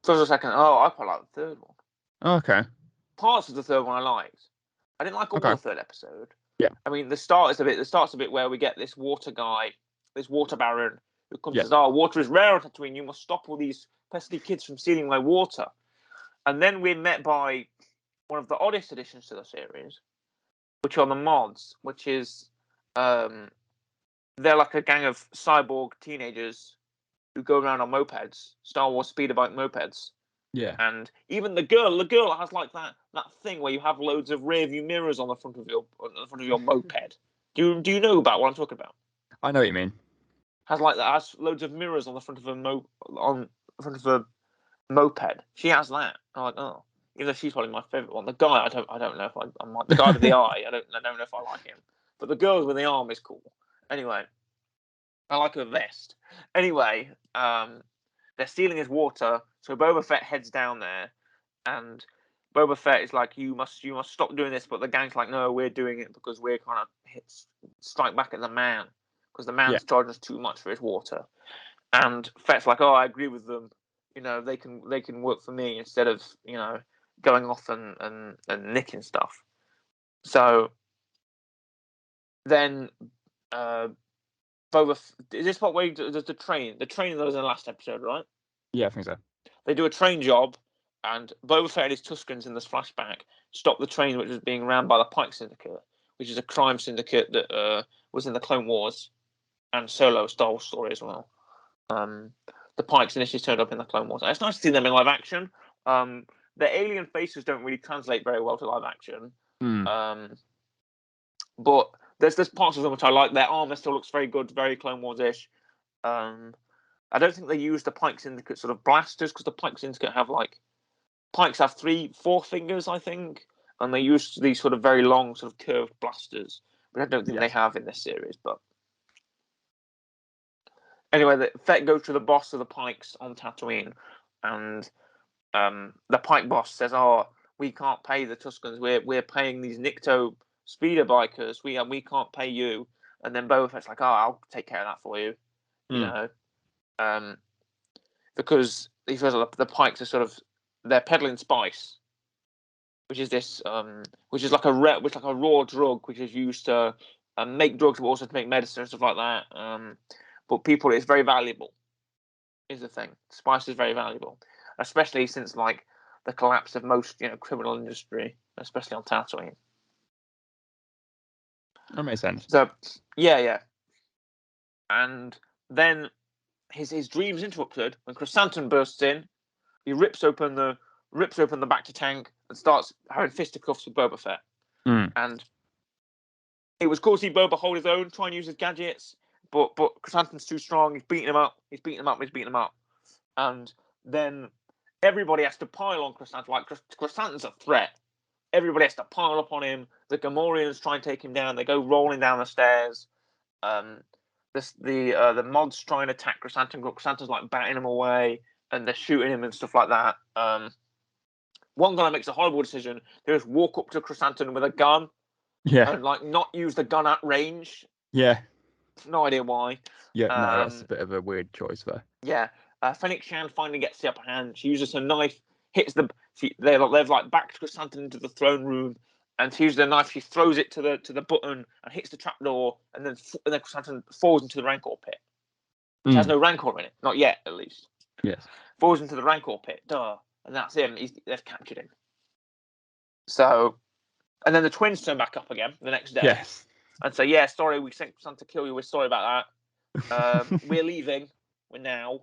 First or second? Oh, I quite like the third one. Okay. Parts of the third one I liked. I didn't like all the third episode. Yeah. I mean, the start's a bit where we get this water guy, this water baron, who comes and says, water is rare on Tatooine. You must stop all these pesky kids from stealing my water. And then we're met by one of the oddest additions to the series, which are the mods, which is they're like a gang of cyborg teenagers who go around on mopeds, Star Wars speeder bike mopeds. Yeah. And even the girl has like that thing where you have loads of rear view mirrors on the front of your moped. Do you know about what I'm talking about? I know what you mean. Has loads of mirrors on the front of a moped. She has that. I'm like, oh. Even though she's probably my favorite one. The guy, I don't know if I might. The guy with the eye, I don't know if I like him. But the girl with the arm is cool. Anyway, I like her vest. Anyway, they're stealing his water, so Boba Fett heads down there, and Boba Fett is like, you must stop doing this, but the gang's like, no, we're doing it because we're kind of strike back at the man, because the man's charging us too much for his water. And Fett's like, oh, I agree with them. You know, they can work for me instead of, you know, going off and nicking stuff. So then is this what way does the training that was in the last episode, right? Yeah, I think so. They do a train job, and Boba Fett and his Tuskens in this flashback stop the train which was being ran by the Pike Syndicate, which is a crime syndicate that was in the Clone Wars and Solo Star Wars story as well. The Pikes initially turned up in the Clone Wars. And it's nice to see them in live action. Their alien faces don't really translate very well to live action. But there's parts of them which I like. Their armor still looks very good, very Clone Wars-ish. I don't think they use the Pike Syndicate sort of blasters, because the Pike Syndicate have Pikes have 4 fingers, I think, and they use these sort of very long, sort of curved blasters, but I don't think they have in this series. But anyway, Fett goes to the boss of the Pikes on Tatooine, and the Pike boss says, "Oh, we can't pay the Tuskens. We're paying these Nikto speeder bikers. We can't pay you." And then Boba Fett's like, "Oh, I'll take care of that for you," you know, because he feels like the Pikes are they're peddling spice, which is this, which is like a raw drug, which is used to make drugs, but also to make medicine and stuff like that. But people, it's very valuable. Is the thing. Spice is very valuable, especially since the collapse of most criminal industry, especially on Tatooine. That makes sense. So yeah, and then his dream's interrupted when Chrysanthemum bursts in. He rips open the back to tank and starts having fisticuffs with Boba Fett. And it was cool to see Boba hold his own, try and use his gadgets, but Chrysanthemum's too strong. He's beating him up. And then everybody has to pile on Chrysanthemum. Chrysanthemum's a threat. Everybody has to pile up on him. The Gamorreans try and take him down. They go rolling down the stairs. The mods try and attack Chrysanthemum. Chrysanthemum's batting him away, and they're shooting him and stuff like that. One guy makes a horrible decision. They just walk up to Chrysanthemum with a gun. Yeah. And not use the gun at range. Yeah. No idea why. Yeah, no, that's a bit of a weird choice there. Yeah. Fennec Shand finally gets the upper hand. She uses her knife, hits they've backed Chrysanthemum into the throne room, and she uses the knife. She throws it to the button and hits the trapdoor, and then Chrysanthemum falls into the Rancor pit. Which has no Rancor in it, not yet, at least. Yes. Falls into the Rancor pit, and that's him. They've captured him. So, and then the twins turn back up again the next day. Yes. And say, yeah, sorry, we sent Santa to kill you. We're sorry about that. We're leaving. We're now.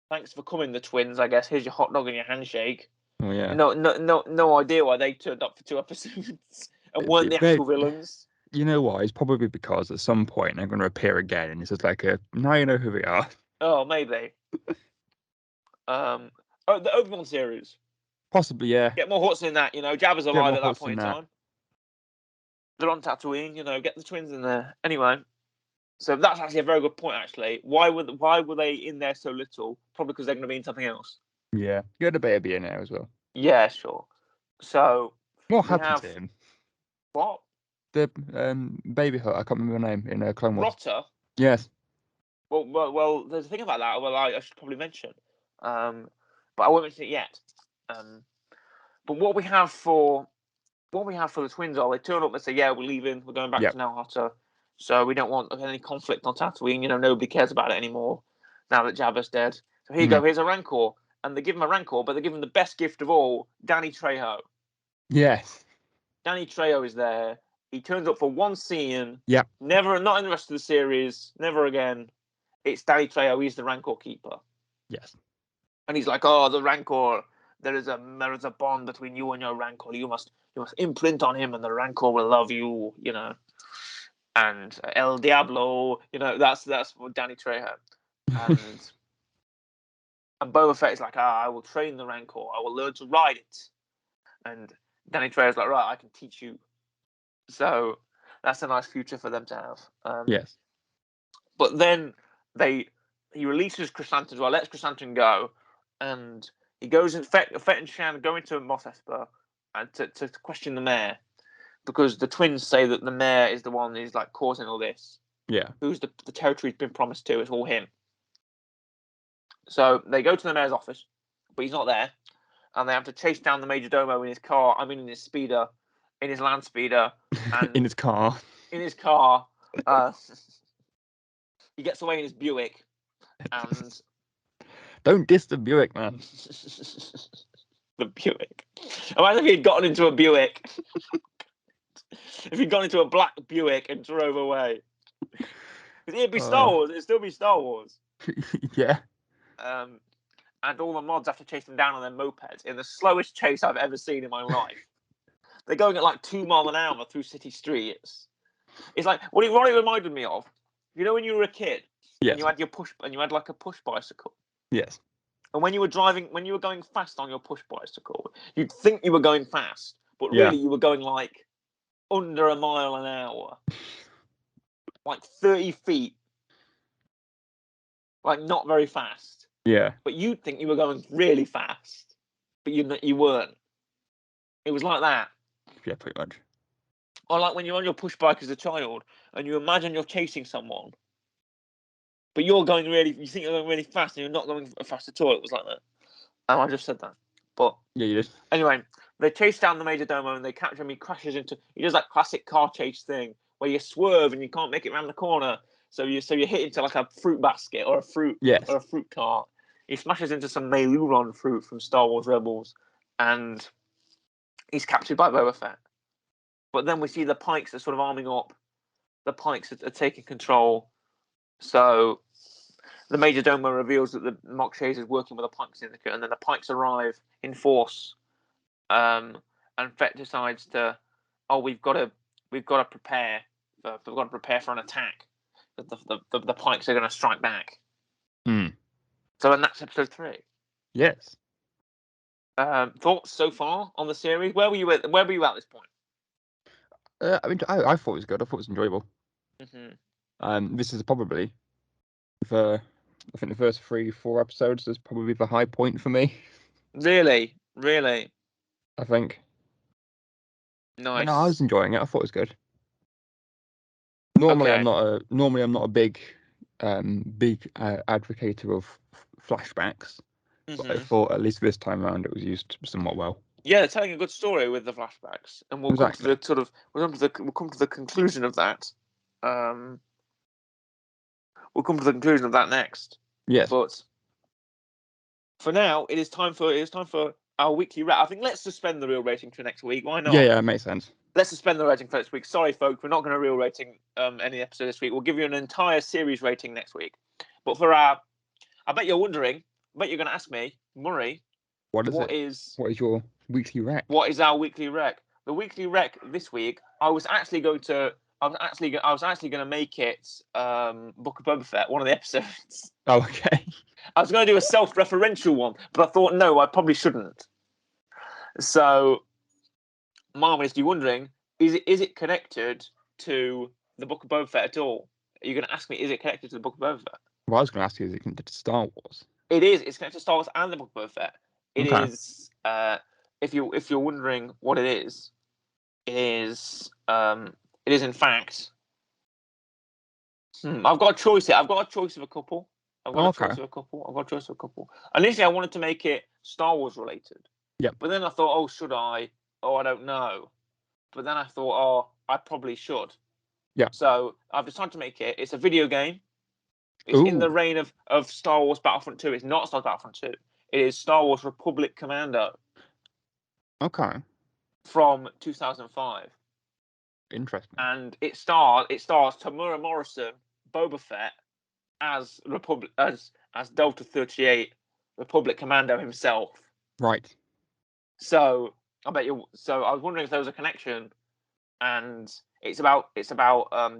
Thanks for coming, the twins. I guess here's your hot dog and your handshake. Oh yeah. No idea why they turned up for 2 episodes and weren't the actual villains. You know why? It's probably because at some point they're going to appear again, and it's just now you know who we are. Oh, maybe. The Obi-Wan series. Possibly, yeah. Get more Hutts in that. Jabba's alive at that point in time. They're on Tatooine. Get the twins in there. Anyway. So that's actually a very good point. Actually, why were they in there so little? Probably because they're going to be in something else. Yeah, good a baby in there as well. Yeah, sure. So what happened to him? What? The baby Hutt. I can't remember the name in Clone Wars. Rotter. Yes. Well. There's a thing about that. Well, I should probably mention. But I won't mention it yet. But what we have for the twins are they turn up and say, yeah, we're leaving. We're going back to Nal Hutta. So we don't want any conflict on Tatooine. Nobody cares about it anymore now that Jabba's dead. So here you go. Here's a Rancor. And they give him a Rancor, but they give him the best gift of all, Danny Trejo. Yes. Danny Trejo is there. He turns up for one scene. Yeah. Never, not in the rest of the series. Never again. It's Danny Trejo. He's the Rancor keeper. Yes. And he's like, oh, the Rancor. There is a bond between you and your Rancor. You must imprint on him, and the Rancor will love you. And El Diablo, that's what Danny Trejo. And Boba Fett is like, I will train the Rancor. I will learn to ride it. And Danny Trejo's like, right, I can teach you. So that's a nice future for them to have. Yes. But then he releases Chrysanthemum as well, lets Chrysanthemum go, and he goes and Fett and Shan go into Mos Espa and to question the mayor, because the twins say that the mayor is the one who's like causing all this. Yeah. Who's the territory's been promised to? It's all him. So they go to the mayor's office, but he's not there, and they have to chase down the major domo in his car. I mean, in his speeder, in his land speeder, and In his car. in his car. He gets away in his Buick, and Don't diss the Buick, man. the Buick. Imagine if he'd gotten into a Buick. If he'd gone into a black Buick and drove away. It'd be Star Wars. It'd still be Star Wars. Yeah. And all the mods have to chase them down on their mopeds in the slowest chase I've ever seen in my life. They're going at like 2 miles an hour through city streets. It's like what it reminded me of. You know when you were a kid, yes. and you had like a push bicycle. Yes. And when you were going fast on your push bicycle, you'd think you were going fast, but really you were going like under a mile an hour, like 30 feet, like not very fast. Yeah. But you'd think you were going really fast, but you weren't. It was like that. Yeah, pretty much. Or like when you're on your push bike as a child and you imagine you're chasing someone, but you think you're going really fast and you're not going fast at all. It was like that. I just said that. But yeah, you did. Anyway, they chase down the major domo and they capture him. He does that classic car chase thing where you swerve and you can't make it around the corner. So you hit into like a fruit basket or a fruit cart. He smashes into some Meiluron fruit from Star Wars Rebels, and he's captured by Boba Fett. But then we see the Pikes are sort of arming up. The Pikes are taking control. So the major domo reveals that the Mok Shaiz is working with the Pike Syndicate, and then the Pikes arrive in force. And Fett decides we've got to prepare for an attack. The Pikes are going to strike back. So then that's episode 3. Yes. Thoughts so far on the series? Where were you at this point? I mean, I thought it was good. I thought it was enjoyable. Mm-hmm. This is probably I think the first 3-4 episodes is probably the high point for me. Really? I think. Nice. No, I was enjoying it. I thought it was good. Normally, I'm not a big advocate of flashbacks, but I thought at least this time around it was used somewhat well. Yeah, they're telling a good story with the flashbacks, and we'll come to the conclusion of that. We'll come to the conclusion of that next. Yes. But for now, it is time for our weekly wrap. I think let's suspend the real rating for next week. Why not? Yeah, it makes sense. Let's suspend the rating for next week. Sorry, folks, we're not going to real rating any episode this week. We'll give you an entire series rating next week. But I bet you're wondering. I bet you're going to ask me, Murray. What is your weekly rec? What is our weekly rec? The weekly rec this week, I was actually going to make it Book of Boba Fett, one of the episodes. Oh, okay. I was going to do a self-referential one, but I thought no, I probably shouldn't. So, Mom, if you're wondering, is it connected to the Book of Boba Fett at all? Are you going to ask me, is it connected to the Book of Boba Fett? Well, I was going to ask you, is it connected to Star Wars? It is. It's connected to Star Wars and the Book of Boba Fett. It is. If you're wondering what it is in fact. I've got a choice here. I've got a choice of a couple. Initially, I wanted to make it Star Wars related. Yeah. But then I thought, oh, should I? Oh, I don't know. But then I thought, oh, I probably should. Yeah. So I've decided to make it. It's a video game. It's in the reign of Star Wars Battlefront 2. It's not Star Wars Battlefront 2. It is Star Wars Republic Commando. Okay. From 2005. Interesting. And it stars Tamura Morrison, Boba Fett, as Delta 38 Republic Commando himself. Right. So I was wondering if there was a connection, and it's about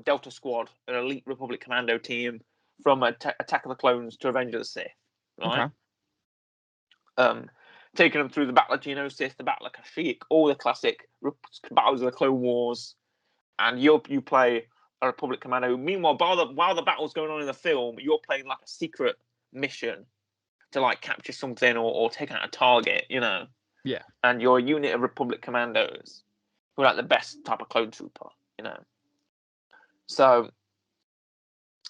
Delta Squad, an elite Republic Commando team from Attack of the Clones to Revenge of the Sith. Right. Okay. taking them through the Battle of Geonosis, the Battle of Kashyyyk, all the classic battles of the Clone Wars, and you play a Republic commando. Meanwhile, while the battle's going on in the film, you're playing like a secret mission to like capture something or take out a target, you know. Yeah. And you're a unit of Republic commandos who are like the best type of clone trooper, you know. So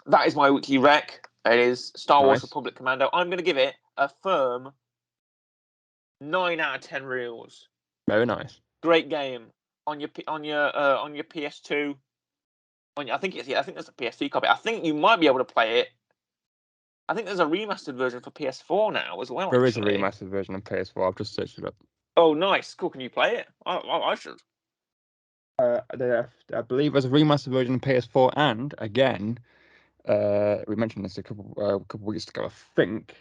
that is my weekly rec. It is Star Wars Republic Commando. I'm going to give it a firm 9 out of 10 reels. Very nice. Great game on your PS2. I think that's a PS3 copy. I think you might be able to play it. I think there's a remastered version for PS4 now as well. There is a remastered version on PS4. I've just searched it up. Oh, nice. Cool. Can you play it? I should. I believe there's a remastered version on PS4, and again, we mentioned this a couple weeks ago. I think.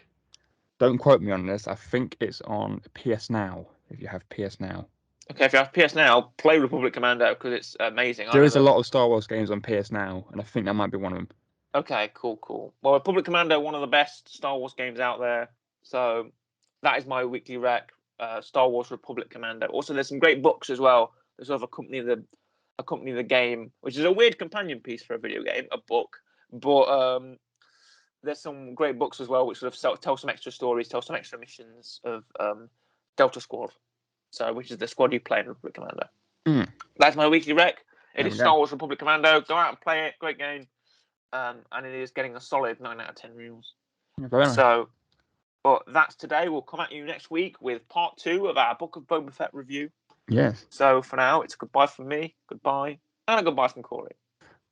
Don't quote me on this. I think it's on PS Now. If you have PS Now. Okay, if you have PS Now, play Republic Commando because it's amazing. There is a lot of Star Wars games on PS Now, and I think that might be one of them. Okay, cool. Well, Republic Commando, one of the best Star Wars games out there. So that is my weekly rec. Star Wars Republic Commando. Also, there's some great books as well. There's sort of accompany the game, which is a weird companion piece for a video game, a book. But there's some great books as well, which sort of tell some extra stories, tell some extra missions of Delta Squad. So, which is the squad you play in Republic Commando. That's my weekly rec. It is Star Wars Republic Commando. Go out and play it. Great game. And it is getting a solid 9 out of 10 reels. So, but that's today. We'll come at you next week with part 2 of our Book of Boba Fett review. Yes. So for now, it's a goodbye from me, goodbye, and a goodbye from Corey.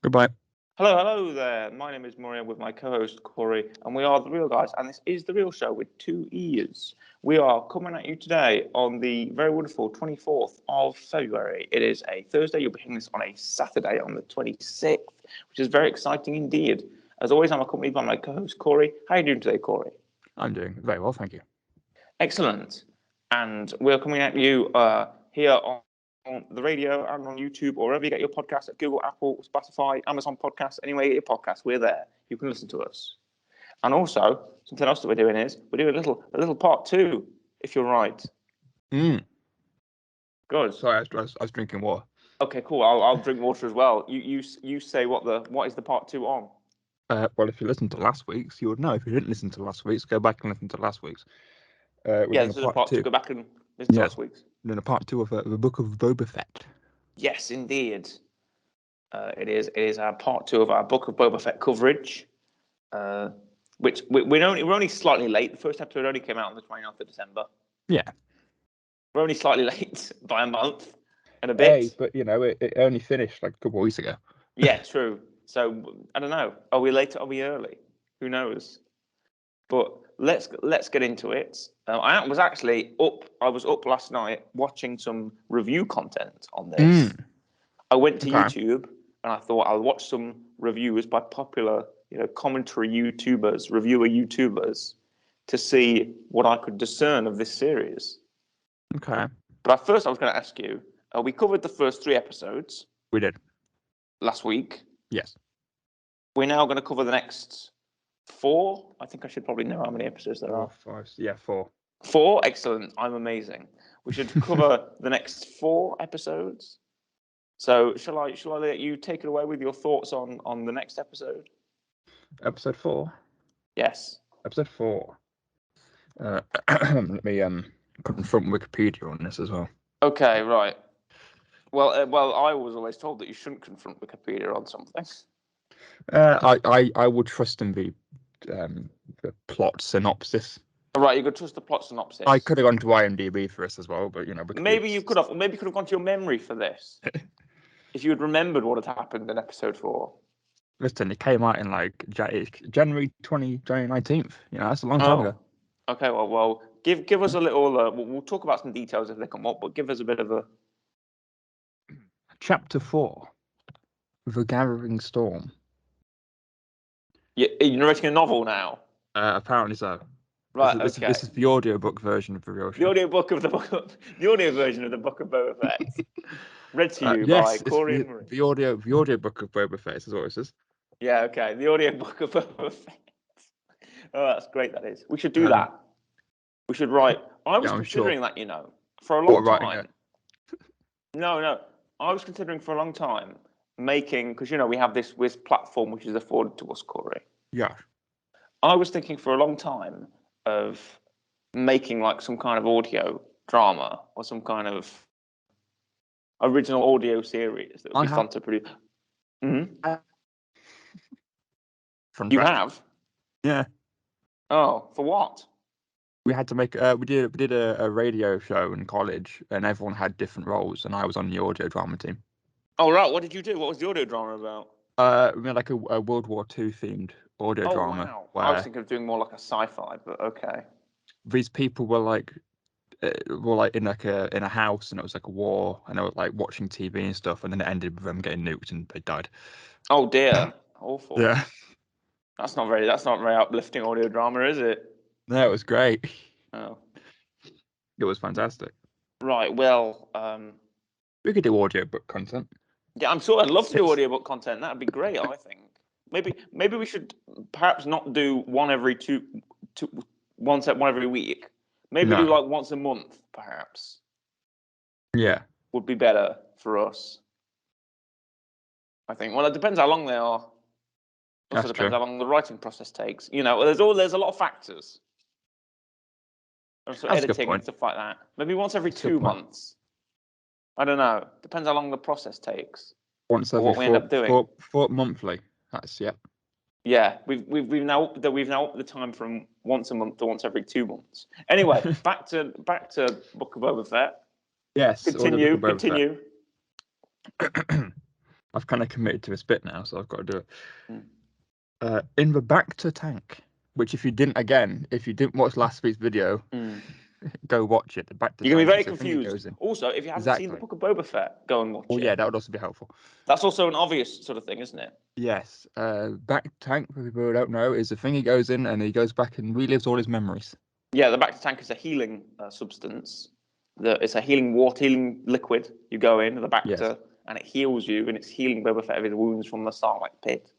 Goodbye. Hello there. My name is Maria with my co-host Corey, and we are The Real Guys, and this is The Real Show with 2 E's. We are coming at you today on the very wonderful 24th of February. It is a Thursday. You'll be hearing this on a Saturday on the 26th, which is very exciting indeed. As always, I'm accompanied by my co-host Corey. How are you doing today, Corey? I'm doing very well, thank you. Excellent. And we're coming at you here on the radio and on YouTube, or wherever you get your podcasts, at Google, Apple, Spotify, Amazon Podcasts, anywhere you get your podcasts, we're there. You can listen to us. And also, something else that we're doing is we're doing a little part 2, if you're right. Good. Sorry, I was drinking water. Okay, cool. I'll drink water as well. You say what is the part 2 on? Well, if you listened to last week's, you would know. If you didn't listen to last week's, go back and listen to last week's. This is a part 2. Go back and listen to last week's. Then a part 2 of the Book of Boba Fett. Yes, indeed. It is our part 2 of our Book of Boba Fett coverage. Which we're only slightly late. The first episode only came out on the 29th of December. Yeah. We're only slightly late by a month and a bit. Hey, but it only finished like a couple of weeks ago. Yeah, true. So I don't know. Are we late or are we early? Who knows? But let's get into it. I was actually up. I was up last night watching some review content on this. I went to YouTube and I thought I'll watch some reviews by popular, commentary YouTubers, reviewer YouTubers, to see what I could discern of this series. Okay. But at first, I was going to ask you. We covered the first 3 episodes. We did. Last week. Yes. We're now going to cover the next 4. I think I should probably know how many episodes there are. 5. Yeah, 4. 4? Excellent. I'm amazing. We should cover the next 4 episodes. So shall I let you take it away with your thoughts on the next episode? Episode 4? Yes. Episode 4. Let me confront Wikipedia on this as well. Okay, right. Well, I was always told that you shouldn't confront Wikipedia on something. I would trust in the plot synopsis. Right, you could trust the plot synopsis. I could have gone to IMDb for this as well, but maybe you could have. Maybe you could have gone to your memory for this. If you had remembered what had happened in episode 4. Listen, it came out in like January 2019. That's a long time ago. Okay, well, give us a little. We'll talk about some details if they come up, but give us a bit of a. Chapter 4, The Gathering Storm. You're narrating a novel now. Apparently so. Right. This is the audiobook version of the real show. The audio version of the Book of Boba Fett. Read to you by Corey and Marie. The audio book of Boba Fett is what it says. Yeah, okay. The audio book of Boba Fett. Oh, that's great. That is. We should do that. We should write I was I'm sure. considering that, you know, for a What, long writing time. it? No. I was considering for a long time making, because, you know, we have this platform which is afforded to us, Corey. Yeah. I was thinking for a long time of making like some kind of audio drama or some kind of original audio series that would I be have. fun to produce. Mm-hmm. Fun You fact. have? Yeah. Oh, for what? We had to make. We did a radio show in college, and everyone had different roles, and I was on the audio drama team. Oh, right. What did you do? What was the audio drama about? We made like a World War II themed audio Oh, drama wow. I was where thinking of doing more like a sci-fi, but okay. these people were like in a house, and it was like a war, and they were like watching TV and stuff, and then it ended with them getting nuked and they died. Oh dear, awful. Yeah. That's not very uplifting audio drama, is it? No, it was great. Oh, It was fantastic. right. Well, We could do audiobook content. yeah, I'm sure I'd love to do audiobook content. That'd be great. I think maybe we should perhaps not do one every one every week. Maybe do No. like once a month, perhaps. Yeah. Would be better for us. I think. Well, it depends how long they are. Also That's depends true. how long the writing process takes. You know, there's a lot of factors. Also That's a good editing and point. stuff like that. Maybe once every That's a good 2 point. months. I don't know. Depends how long the process takes. Once Or every what we end up doing. four monthly. That's Yeah, we've now upped the time from once a month to once every 2 months. Anyway, back to Book of Boba Fett. Yes. Continue. I've kind of committed to this bit now, so I've got to do it. Mm. In the back to tank, which if you didn't watch last week's video, go watch it. The back to You're gonna be tank very is the thing that goes confused. in. Also, if you haven't seen the Exactly. Book of Boba Fett, go and watch Oh it. yeah, that would also be helpful. That's also an obvious sort of thing, isn't it? Yes. Back tank, for people who don't know, is the thing he goes in and he goes back and relives all his memories. Yeah, the back to tank is a healing substance. It's a healing liquid. You go in the Bacta, and it heals you, and it's healing Boba Fett of his wounds from the Sarlacc pit.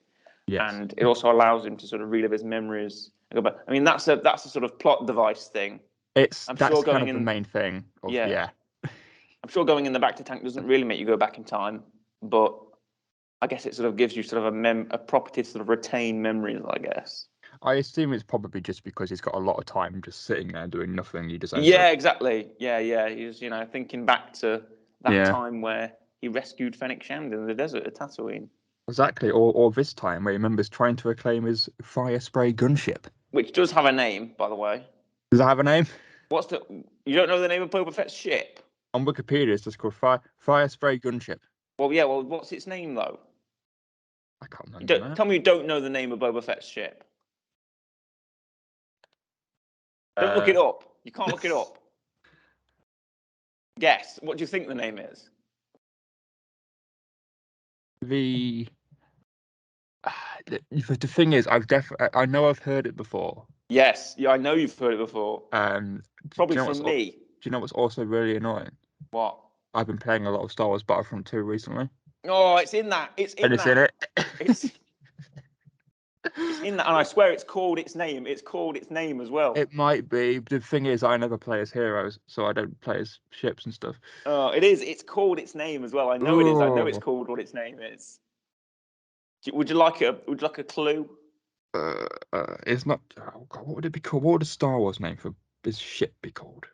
Yes. And it also allows him to sort of relive his memories. I mean, that's a sort of plot device thing. That's kind of the main thing. Yeah. I'm sure going in the Bacta tank doesn't really make you go back in time, but I guess it sort of gives you sort of a property to sort of retain memories, I guess. I assume it's probably just because he's got a lot of time just sitting there doing nothing. He just exactly. Yeah. He's thinking back to that time where he rescued Fennec Shand in the desert at Tatooine. Exactly, or this time where he remembers trying to reclaim his fire spray gunship, which does have a name, by the way. Does it have a name? You don't know the name of Boba Fett's ship? On Wikipedia, it's just called fire spray gunship. Well, yeah. Well, what's its name though? I can't remember. Tell me you don't know the name of Boba Fett's ship. Don't look it up. You can't look it up. Guess. What do you think the name is? The thing is, I know I've heard it before. Yes, yeah, I know you've heard it before. Probably from me. Do you know what's also really annoying? What? I've been playing a lot of Star Wars Battlefront 2 recently. Oh, it's in that. It's in it. It's in that, and I swear it's called its name. It's called its name as well. It might be. The thing is, I never play as heroes, so I don't play as ships and stuff. Oh, it is. It's called its name as well. I know it is. I know it's called what its name is. Would you like a clue? It's not. Oh God, what would it be called? What would a Star Wars name for this ship be called?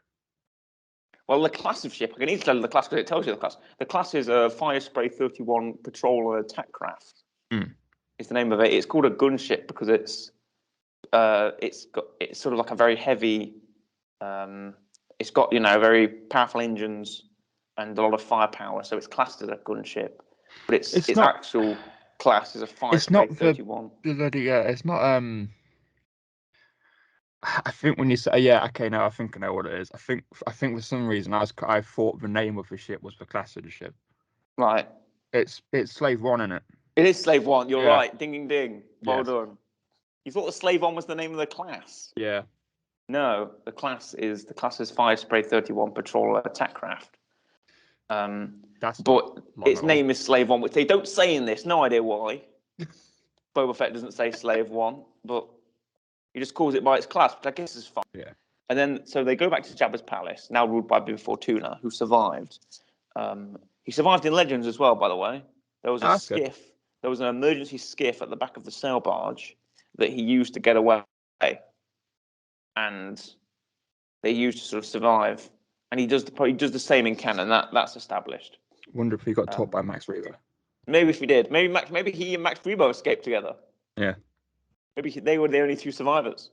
Well, the class of ship. I can easily tell you the class because it tells you the class. The class is a Fire Spray 31 patrol and attack craft. It's the name of it. It's called a gunship because it's sort of like a very heavy. It's got very powerful engines and a lot of firepower, so it's classed as a gunship. But its actual class is a Fire Spray 31. It's not. I think when you say I think I know what it is. I think for some reason I thought the name of the ship was the class of the ship. Right. It's Slave One, isn't it? It is Slave One. You're right. Ding, ding, ding. Well done. You thought the Slave One was the name of the class? Yeah. No, the class is Fire Spray 31 patrol attack craft. But its name is Slave One, which they don't say in this. No idea why. Boba Fett doesn't say Slave One, but he just calls it by its class, which I guess is fine. Yeah. And then, so they go back to Jabba's palace, now ruled by Bib Fortuna, who survived. He survived in Legends as well, by the way. There was a That's good. skiff. There was an emergency skiff at the back of the sail barge that he used to get away, and they used to sort of survive. And he does the same in canon. That's established. Wonder if he got taught by Max Rebo. Maybe if he did, maybe he and Max Rebo escaped together. Yeah. Maybe they were the only two survivors,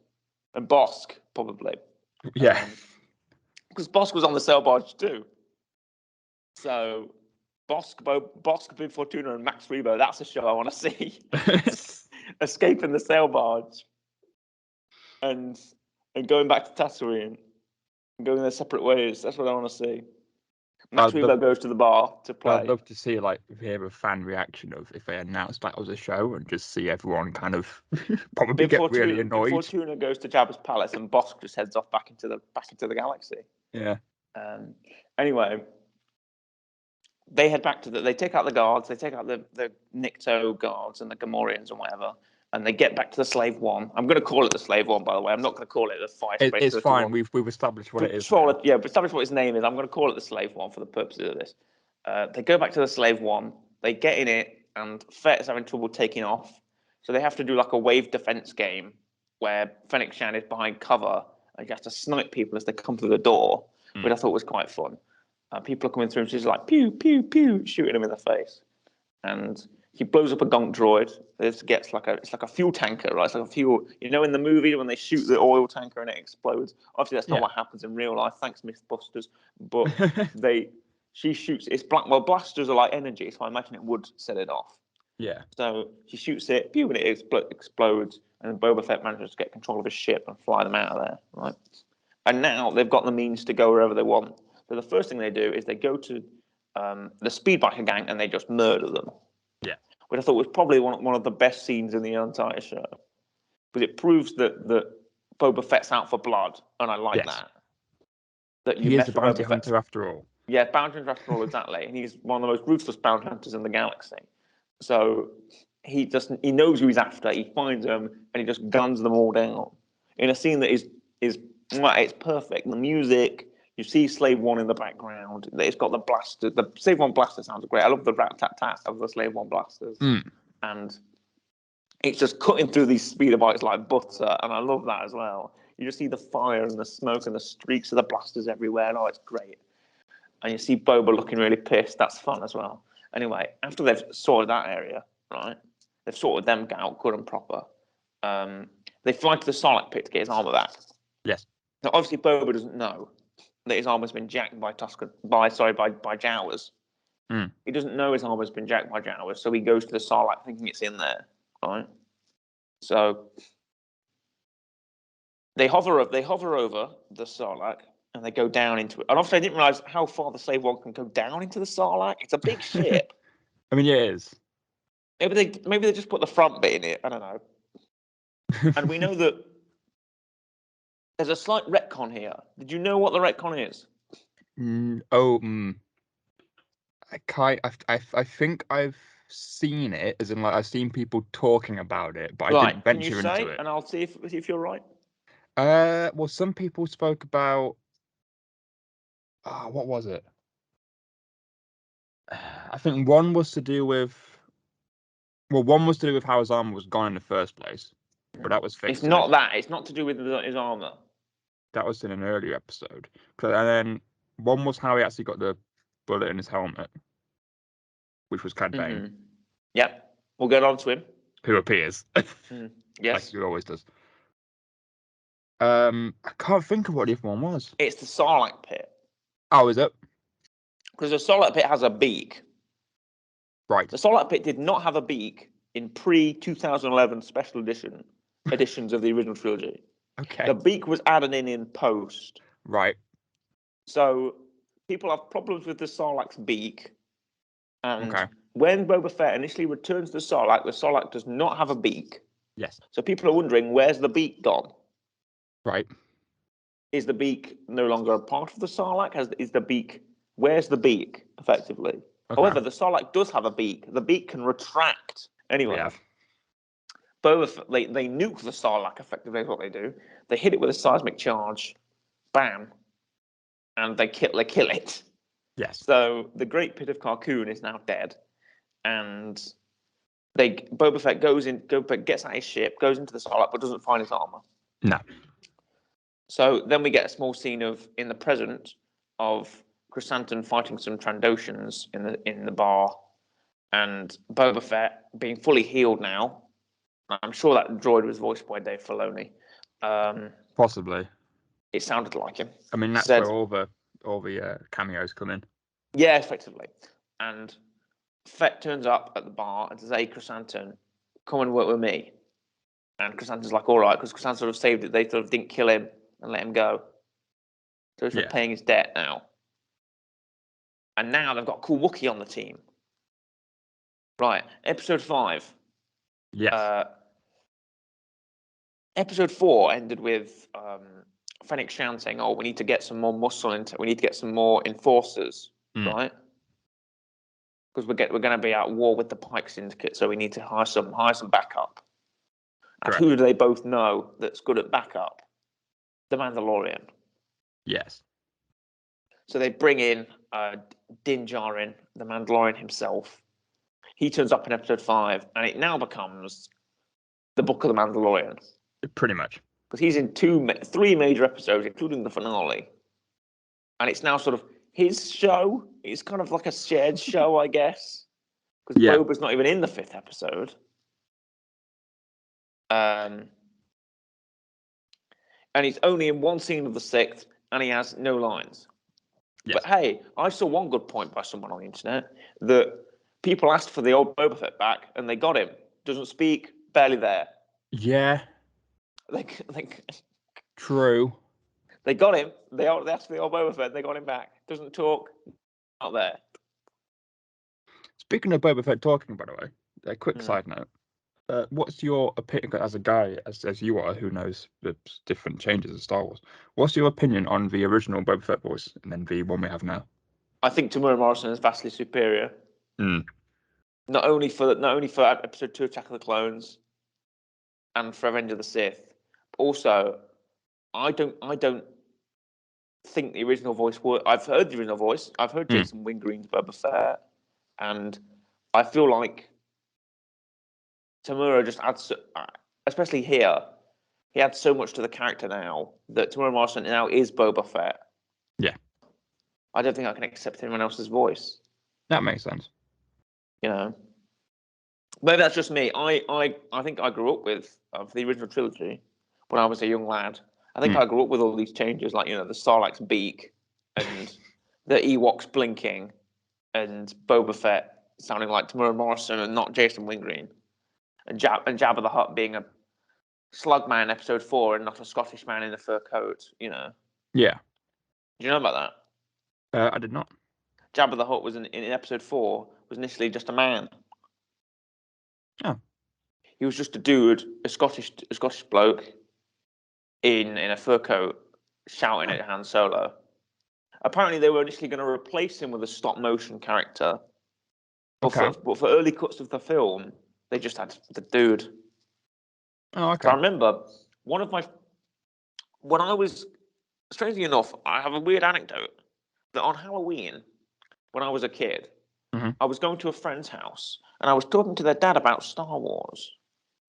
and Bosk probably. Yeah. Because Bosk was on the sail barge too. So Bosk, Bib Fortuna, and Max Rebo. That's a show I want to see. Escaping the sail barge and going back to Tatooine and going their separate ways. That's what I want to see. Max Rebo goes to the bar to play. I'd love to see hear a fan reaction of if they announced that was a show and just see everyone kind of probably get really annoyed. Bib Fortuna goes to Jabba's palace and Bosk just heads off back into the galaxy. Yeah. Anyway, they head back they take out the guards, they take out the Nikto guards and the Gamorreans and whatever, and they get back to the Slave One. I'm going to call it the Slave One, by the way. I'm not going to call it the Fire Space. It's fine. We've established what it is. Yeah, we've established what its name is. I'm going to call it the Slave One for the purposes of this. They go back to the Slave One. They get in it, and Fett is having trouble taking off. So they have to do like a wave defense game where Fennec Shand is behind cover, and you have to snipe people as they come through the door, which I thought was quite fun. People are coming through, and she's like, pew, pew, pew, shooting them in the face. And he blows up a gonk droid. This gets it's like a fuel tanker, right? It's like a fuel. You know, in the movie when they shoot the oil tanker and it explodes. Obviously, that's not what happens in real life. Thanks, Mythbusters. But she shoots. It's black. Well, blasters are like energy, so I imagine it would set it off. Yeah. So she shoots it, pew, and it explodes. And Boba Fett manages to get control of his ship and fly them out of there, right? And now they've got the means to go wherever they want. So the first thing they do is they go to the Speedbiker gang and they just murder them. Yeah. Which I thought was probably one of the best scenes in the entire show. Because it proves that Boba Fett's out for blood, and I like that. That he is a bounty hunter after all. Yeah, bounty hunter after all, exactly. And he's one of the most ruthless bounty hunters in the galaxy. So he knows who he's after, he finds them, and he just guns them all down. In a scene that is it's perfect. The music, you see Slave One in the background. It's got the blaster. The Slave One blaster sounds great. I love the rat-tat-tat of the Slave One blasters. And it's just cutting through these speeder bikes like butter, and I love that as well. You just see the fire and the smoke and the streaks of the blasters everywhere. Oh, it's great. And you see Boba looking really pissed. That's fun as well. Anyway, after they've sorted that area, right, they've sorted them out good and proper. They fly to the Sarlacc pit to get his armor back. Yes. Now, obviously, Boba doesn't know that his armor's been jacked by Jawas. He doesn't know his armor's been jacked by Jawas, so he goes to the Sarlacc thinking it's in there, right? So they hover over the Sarlacc and they go down into it. And obviously, I didn't realize how far the Slave One can go down into the Sarlacc. It's a big ship. I mean, yeah, it is. Maybe they just put the front bit in it. I don't know. And we know that there's a slight retcon here. Did you know what the retcon is? I think I've seen it, as in I've seen people talking about it, but I didn't venture into it. And I'll see if you're right. Well, some people spoke about. What was it? I think one was to do with how his armor was gone in the first place, but that was fixed. It's not that. It's not to do with his armor. That was in an earlier episode. And then one was how he actually got the bullet in his helmet, which was Cad Bane. Yep. We'll get on to him. Who appears. Yes. Like he always does. I can't think of what the other one was. It's the Sarlacc pit. Oh, is it? Because the Sarlacc pit has a beak. Right. The Sarlacc pit did not have a beak in pre-2011 special editions of the original trilogy. Okay. The beak was added in post. Right. So people have problems with the Sarlacc's beak. And when Boba Fett initially returns to the Sarlacc does not have a beak. Yes. So people are wondering, where's the beak gone? Right. Is the beak no longer a part of the Sarlacc? Where's the beak, effectively? Okay. However, the Sarlacc does have a beak. The beak can retract. Anyway, Boba Fett, they nuke the Sarlacc, effectively, is what they do. They hit it with a seismic charge, bam, and they kill it. Yes. So the Great Pit of Carkoon is now dead, and Boba Fett gets out his ship, goes into the Sarlacc, but doesn't find his armor. No. So then we get a small scene in the present of Chrysanthemum fighting some Trandoshans in the bar, and Boba Fett being fully healed now. I'm sure that droid was voiced by Dave Filoni. Possibly. It sounded like him. I mean, that's where all the cameos come in. Yeah, effectively. And Fett turns up at the bar and says, "Hey, Chrysanthemum, come and work with me." And Chrysanthemum's like, "All right," because Chrysanthemum sort of saved it. They sort of didn't kill him and let him go. So he's repaying his debt now. And now they've got a cool Wookiee on the team. Right, episode 5. Yes. Episode 4 ended with Fennec Shan saying, "Oh, we need to get some more muscle into. We need to get some more enforcers, right? Because we're going to be at war with the Pike Syndicate, so we need to hire some backup." And who do they both know that's good at backup? The Mandalorian. Yes. So they bring in Din Djarin, the Mandalorian himself. He turns up in episode 5, and it now becomes the Book of the Mandalorian. Pretty much. Because he's in 3 major episodes, including the finale. And it's now sort of his show. It's kind of like a shared show, I guess. Because Boba's not even in the 5th episode. And he's only in one scene of the 6th, and he has no lines. Yes. But hey, I saw one good point by someone on the internet that people asked for the old Boba Fett back, and they got him. Doesn't speak, barely there. Yeah. True. They got him. They asked for the old Boba Fett, and they got him back. Doesn't talk, not there. Speaking of Boba Fett talking, by the way, a quick side note. What's your opinion, as a guy, as you are, who knows the different changes of Star Wars, what's your opinion on the original Boba Fett voice and then the one we have now? I think Temuera Morrison is vastly superior. Not only for episode 2 Attack of the Clones and for Revenge of the Sith, but also I don't think the original voice worked. I've heard the original voice. I've heard Jason Wingreen's Boba Fett, and I feel like Temuera just adds, especially here, he adds so much to the character now that Temuera Morrison now is Boba Fett. Yeah. I don't think I can accept anyone else's voice. That makes sense. You know, maybe that's just me. I think I grew up with the original trilogy when I was a young lad. I think I grew up with all these changes, like, you know, the Sarlacc's beak and the Ewoks blinking and Boba Fett sounding like Temuera Morrison and not Jason Wingreen, and Jabba the Hutt being a slug man in episode 4 and not a Scottish man in a fur coat. You know. Yeah. Do you know about that? I did not. Jabba the Hutt was in episode 4 was initially just a man. Oh. He was just a dude, a Scottish bloke in a fur coat shouting at Han Solo. Apparently, they were initially going to replace him with a stop motion character. But for early cuts of the film, they just had the dude. Oh, okay. So I remember when I was, strangely enough, I have a weird anecdote that on Halloween, when I was a kid, I was going to a friend's house and I was talking to their dad about Star Wars.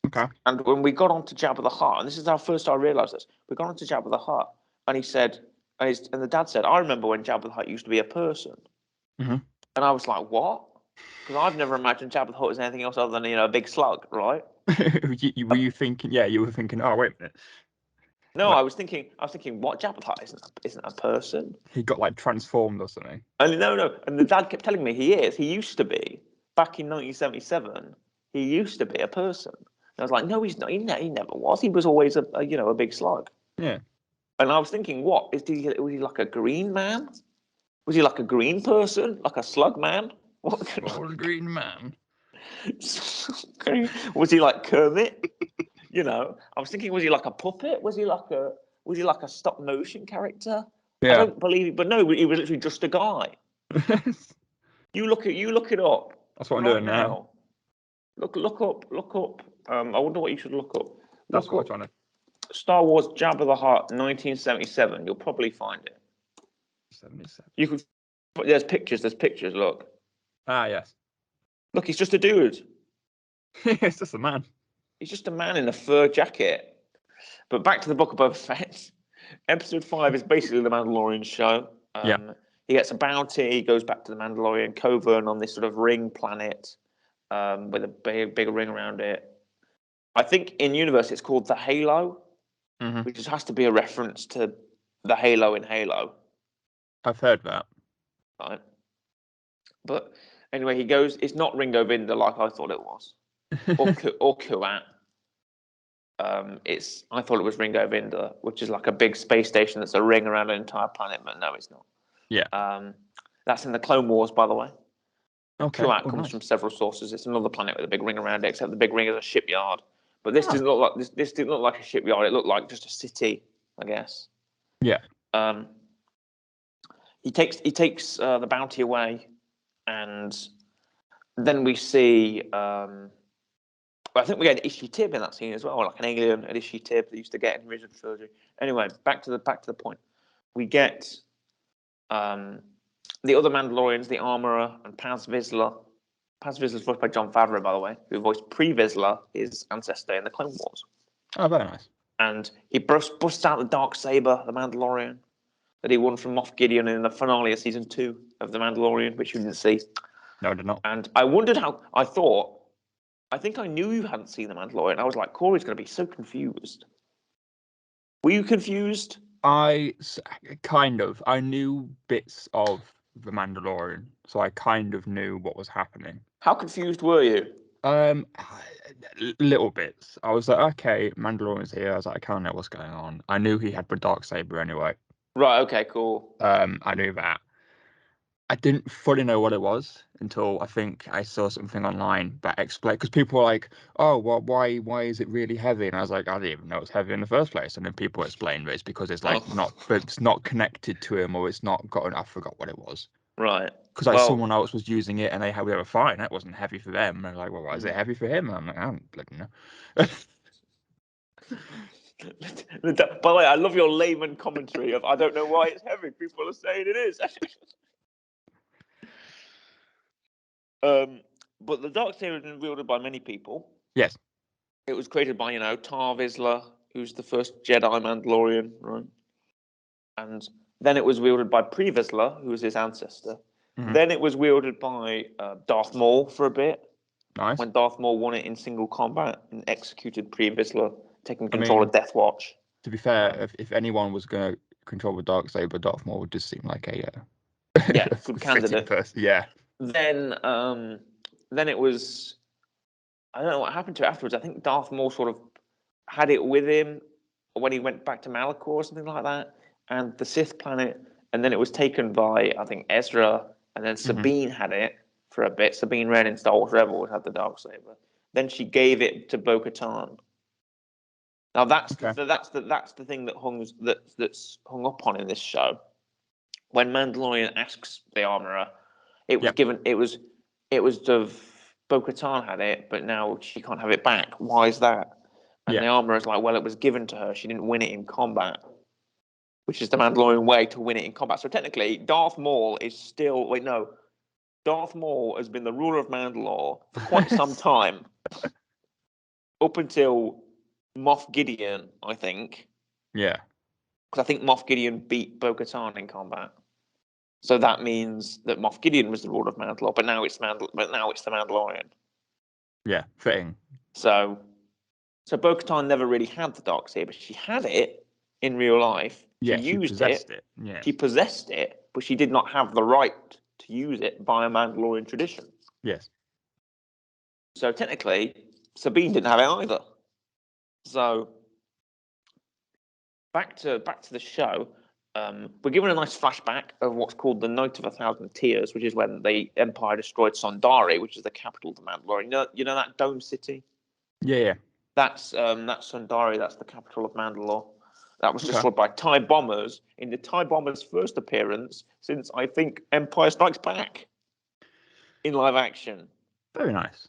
Okay. And when we got onto Jabba the Hutt, and this is how first I realised this, we got onto Jabba the Hutt, and he said, and the dad said, "I remember when Jabba the Hutt used to be a person." And I was like, "What?" Because I've never imagined Jabba the Hutt as anything else other than, you know, a big slug, right? Were you thinking? Yeah, you were thinking. Oh, wait a minute. No, like, I was thinking, what, Jabba the Hutt isn't a person? He got like transformed or something. And no, and the dad kept telling me he is. He used to be back in 1977. He used to be a person. And I was like, no, he's not. He never was. He was always a big slug. Yeah. And I was thinking, what was he like a green man? Was he like a green person, like a slug man? What Old green man? Was he like Kermit? You know, I was thinking, was he like a puppet? Was he like a stop motion character? Yeah. I don't believe it, but no, he was literally just a guy. You look it up. That's what I'm doing now. Look up. I wonder what you should look up. That's what I'm trying to. Star Wars Jabba the Hutt 1977. You'll probably find it. 77. You could. There's pictures. Look. Ah, yes. Look, he's just a dude. It's just a man. He's just a man in a fur jacket. But back to the book of Boba Fett. Episode 5 is basically the Mandalorian show. He gets a bounty. He goes back to the Mandalorian Covern on this sort of ring planet with a big ring around it. I think in universe it's called the Halo, which just has to be a reference to the Halo in Halo. I've heard that. Right. But anyway, he goes. It's not Ringo Vinda like I thought it was, or Kuat. I thought it was Ringo Vinda, which is like a big space station that's a ring around an entire planet, but no, it's not. Yeah. That's in the Clone Wars, by the way. Okay. Kuat comes from several sources. It's another planet with a big ring around it, except the big ring is a shipyard. But this didn't look like this didn't look like a shipyard. It looked like just a city, I guess. Yeah. He takes the bounty away, and then we see. I think we get Ishi Tib in that scene as well, like an alien at Ishi Tib that used to get in the original trilogy. Anyway, back to the point. We get the other Mandalorians, the Armorer and Paz Vizsla. Paz Vizsla is voiced by Jon Favreau, by the way, who voiced Pre Vizsla, his ancestor in the Clone Wars. Oh, very nice. And he busts out the Darksaber, the Mandalorian, that he won from Moff Gideon in the finale of season 2 of The Mandalorian, which you didn't see. No, I did not. And I wondered I think I knew you hadn't seen The Mandalorian. I was like, Corey's going to be so confused. Were you confused? I knew bits of The Mandalorian, so I kind of knew what was happening. How confused were you? Little bits. I was like, okay, Mandalorian's here. I was like, I can't know what's going on. I knew he had the Darksaber anyway. Right, okay, cool. I knew that. I didn't fully know what it was until I think I saw something online that explained, because people were like, oh, well, why is it really heavy? And I was like, I didn't even know it was heavy in the first place. And then people explained that it's because it's like it's not connected to him, or it's not got I forgot what it was. Right. Because someone else was using it and they were fine. That wasn't heavy for them. And they're like, well, why is it heavy for him? And I'm like, I don't bloody know. By the way, I love your layman commentary of I don't know why it's heavy. People are saying it is. But the Darksaber has been wielded by many people. Yes. It was created by, Tar Vizsla, who's the first Jedi Mandalorian, right? And then it was wielded by Pre Vizsla, who was his ancestor. Mm-hmm. Then it was wielded by Darth Maul for a bit. Nice. When Darth Maul won it in single combat and executed Pre Vizsla, taking control of Death Watch. To be fair, if anyone was going to control the Darksaber, Darth Maul would just seem like a good candidate. Person. Yeah. Then it was, I don't know what happened to it afterwards. I think Darth Maul sort of had it with him when he went back to Malachor or something like that, and the Sith planet. And then it was taken by, I think, Ezra, and then Sabine had it for a bit. Sabine Wren in Star Wars Rebels had the Darksaber. Then she gave it to Bo-Katan. Now that's the thing that's hung up on in this show. When Mandalorian asks the Armorer, it was given. It was Bo-Katan had it, but now she can't have it back. Why is that? And the Armorer's like, well, it was given to her. She didn't win it in combat, which is the Mandalorian way to win it in combat. So technically, Darth Maul is still Darth Maul has been the ruler of Mandalore for quite some time, up until Moff Gideon, I think. Yeah. Because I think Moff Gideon beat Bo-Katan in combat. So that means that Moff Gideon was the ruler of Mandalore, but now it's the Mandalorian. Yeah, fitting. So Bo-Katan never really had the Darksaber. She had it in real life. She used it. Yeah. She possessed it, but she did not have the right to use it by a Mandalorian tradition. Yes. So technically, Sabine didn't have it either. So back to the show. We're given a nice flashback of what's called the Night of 1,000 Tears, which is when the Empire destroyed Sondari, which is the capital of the Mandalore. You know that dome city? Yeah. That's Sondari. That's the capital of Mandalore. That was destroyed by TIE bombers in the TIE bombers' first appearance since, I think, Empire Strikes Back in live action. Very nice.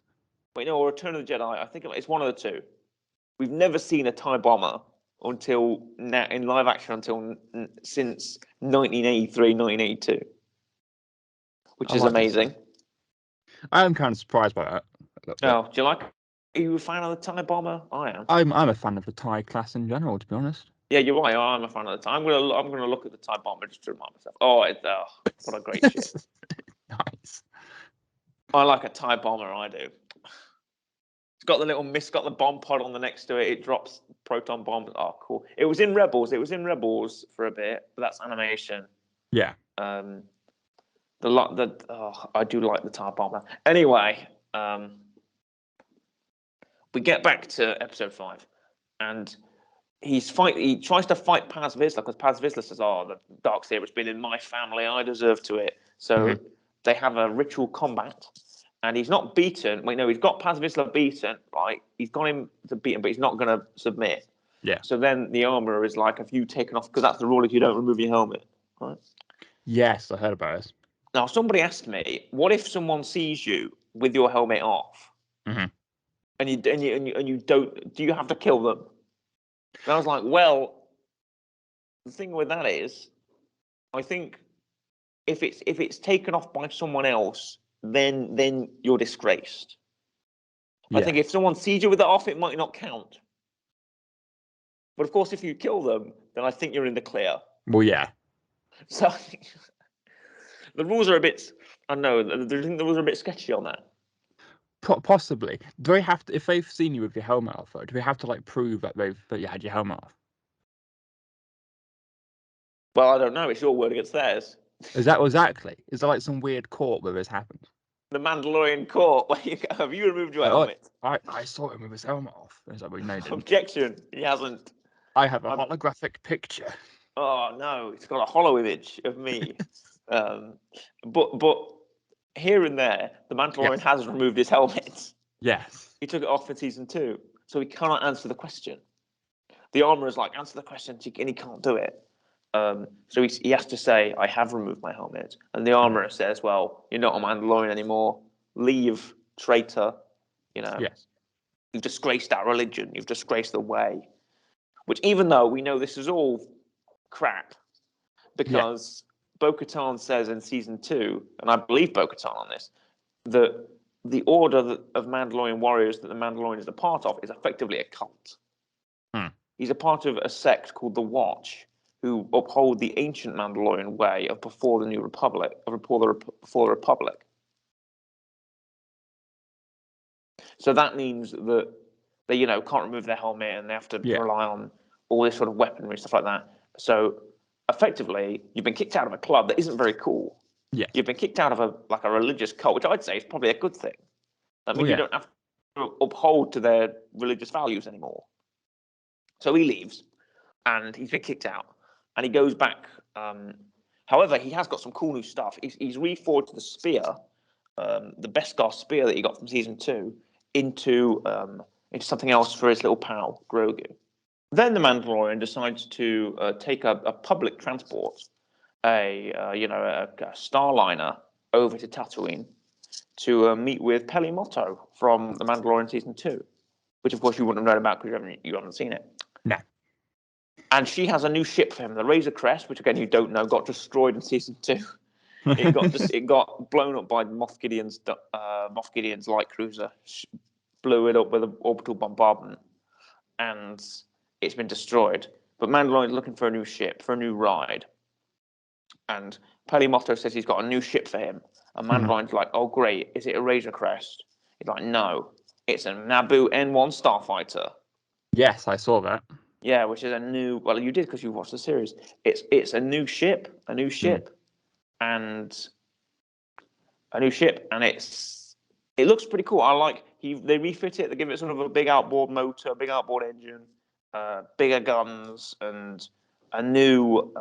Wait, no, or Return of the Jedi. I think it's one of the two. We've never seen a TIE bomber until now in live action since 1983, 1982, which is amazing. I am kind of surprised by that. Oh, do you like? Are you a fan of the TIE bomber? I am. I'm a fan of the TIE class in general, to be honest. Yeah, you're right. I'm a fan of the TIE. I'm gonna look at the TIE bomber just to remind myself. What a great ship! Nice. I like a TIE bomber. I do. It's got the little got the bomb pod on the next to it. It drops proton bombs. Oh, cool. It was in Rebels. It was in Rebels for a bit, but that's animation. Yeah. I do like the TIE bomber. Anyway, we get back to episode 5, and he tries to fight Paz Vizsla because Paz Vizsla says, "Oh, the dark saber's been in my family. I deserve to it." So they have a ritual combat, and he's not beaten. Wait, no, he's got Paz Vizsla beaten. Right, he's got him to beat him, but he's not going to submit. Yeah. So then the armorer is like, "Have you taken off?" Because that's the rule if you don't remove your helmet. Right. Yes, I heard about this. Now, somebody asked me, "What if someone sees you with your helmet off, and you don't? Do you have to kill them?" And I was like, "Well, the thing with that is, I think if it's taken off by someone else, then you're disgraced. Yeah. I think if someone sees you with it off, it might not count. But of course, if you kill them, then I think you're in the clear." Well, yeah. So the rules are a bit. I know. I think the rules are a bit sketchy on that. Possibly. Do they have to, if they've seen you with your helmet off, though, do they have to like prove that you had your helmet off? Well, I don't know. It's your word against theirs. Is that exactly? Is there like some weird court where this happened? The Mandalorian court. Where you go, have you removed your helmet? I saw him with his helmet off. Is that what you made him? Objection. He hasn't. I have a holographic picture. Oh no, it's got a hollow image of me. But here and there, the Mandalorian has removed his helmet. Yes. He took it off in season 2, so he cannot answer the question. The armorer is like, "Answer the question," and he can't do it. So he has to say, "I have removed my helmet," and the armorer says, "Well, you're not a Mandalorian anymore. Leave, traitor. Yes. You've disgraced our religion. You've disgraced the way." Which, even though we know this is all crap, because Bo-Katan says in season 2, and I believe Bo-Katan on this, that the order of Mandalorian warriors that the Mandalorian is a part of is effectively a cult. He's a part of a sect called the Watch, who uphold the ancient Mandalorian way of before the New Republic, before the Republic. So that means that they, can't remove their helmet and they have to rely on all this sort of weaponry, stuff like that. So effectively, you've been kicked out of a club that isn't very cool. Yeah. You've been kicked out of a religious cult, which I'd say is probably a good thing. That means you don't have to uphold to their religious values anymore. So he leaves, and he's been kicked out, and he goes back. However, he has got some cool new stuff. He's reforged the spear, the Beskar spear that he got from season 2, into something else for his little pal Grogu. Then the Mandalorian decides to take a public transport, a Starliner over to Tatooine to meet with Peli Motto from The Mandalorian season 2, which of course you wouldn't have known about because you haven't seen it. No. And she has a new ship for him, the Razor Crest, which again you don't know, got destroyed in season 2. It got blown up by Moff Gideon's light cruiser, blew it up with an orbital bombardment, and it's been destroyed. But Mandalorian's looking for a new ship, for a new ride. And Peli Motto says he's got a new ship for him. And Mandalorian's like, "Oh, great. Is it a Razor Crest?" He's like, "No. It's a Naboo N1 starfighter." Yes, I saw that. Yeah, which is a new... Well, you did because you watched the series. It's a new ship, and it looks pretty cool. I like they refit it. They give it sort of a big outboard motor, big outboard engine, bigger guns, and a new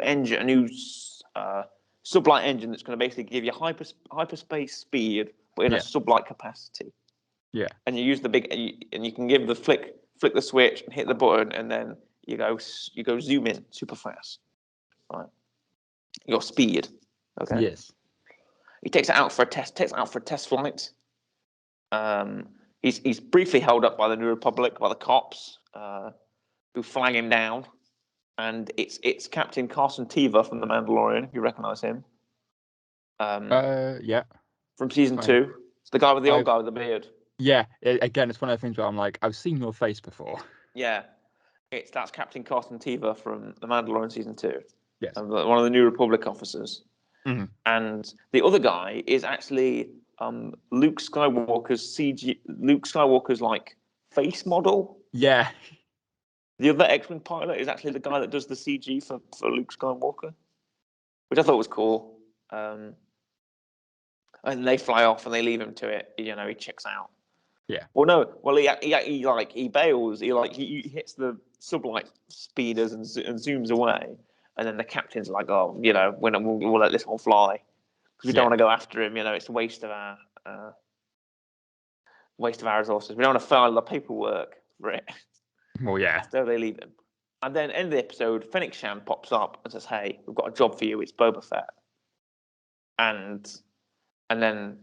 engine, a new sublight engine that's going to basically give you hyperspace speed, but in a sublight capacity. Yeah. And you use the big, and you can give the flick the switch and hit the button, and then you go zoom in super fast. Right. Your speed. Okay. Yes. He takes it out for a test flight. He's briefly held up by the New Republic, by the cops, who flag him down, and it's Captain Carson Teva from The Mandalorian. You recognise him? Yeah. From season Fine. 2. It's the guy with the old guy with the beard. Yeah. Again, it's one of the things where I'm like, I've seen your face before. Yeah, that's Captain Carson Teva from The Mandalorian season 2. Yes. One of the New Republic officers. Mm-hmm. And the other guy is actually Luke Skywalker's like face model. Yeah. The other X-Wing pilot is actually the guy that does the CG for Luke Skywalker, which I thought was cool. And they fly off and they leave him to it. You know, he checks out. Yeah. Well, no. Well, he bails. He hits the sublight speeders and zooms away. And then the captain's like, oh, you know, we'll let this one fly because we don't want to go after him. You know, it's a waste of our resources. We don't want to file the paperwork for it. Well, yeah. So they leave him. And then end of the episode, Fennec Shand pops up and says, "Hey, we've got a job for you. It's Boba Fett." And then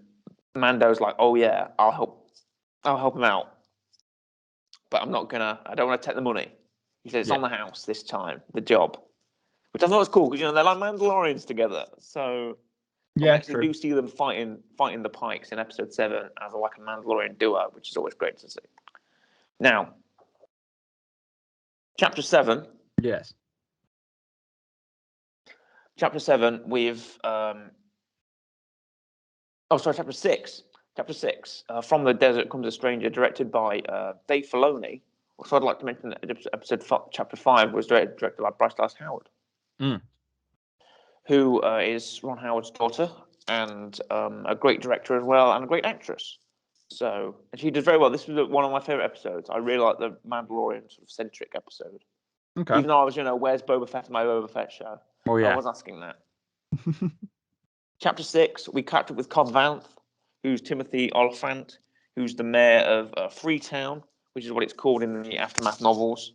Mando's like, "Oh yeah, I'll help him out, but I don't want to take the money." He says, "It's on the house this time, the job," which I thought was cool because you know they're like Mandalorians together. So we actually do see them fighting the Pikes in episode 7 as like a Mandalorian duo, which is always great to see. Now, chapter 7. Yes. Chapter 7 with chapter 6. Chapter 6, From the Desert Comes a Stranger, directed by Dave Filoni. Also, I'd like to mention that chapter 5 was directed by Bryce Dallas Howard, who is Ron Howard's daughter and a great director as well and a great actress. So, and she did very well. This was one of my favorite episodes. I really like the Mandalorian sort of centric episode. Okay. Even though I was, where's Boba Fett in my Boba Fett show? Oh yeah. I was asking that. Chapter 6, we catch up with Cobb Vanth, who's Timothy Oliphant, who's the mayor of Freetown, which is what it's called in the Aftermath novels.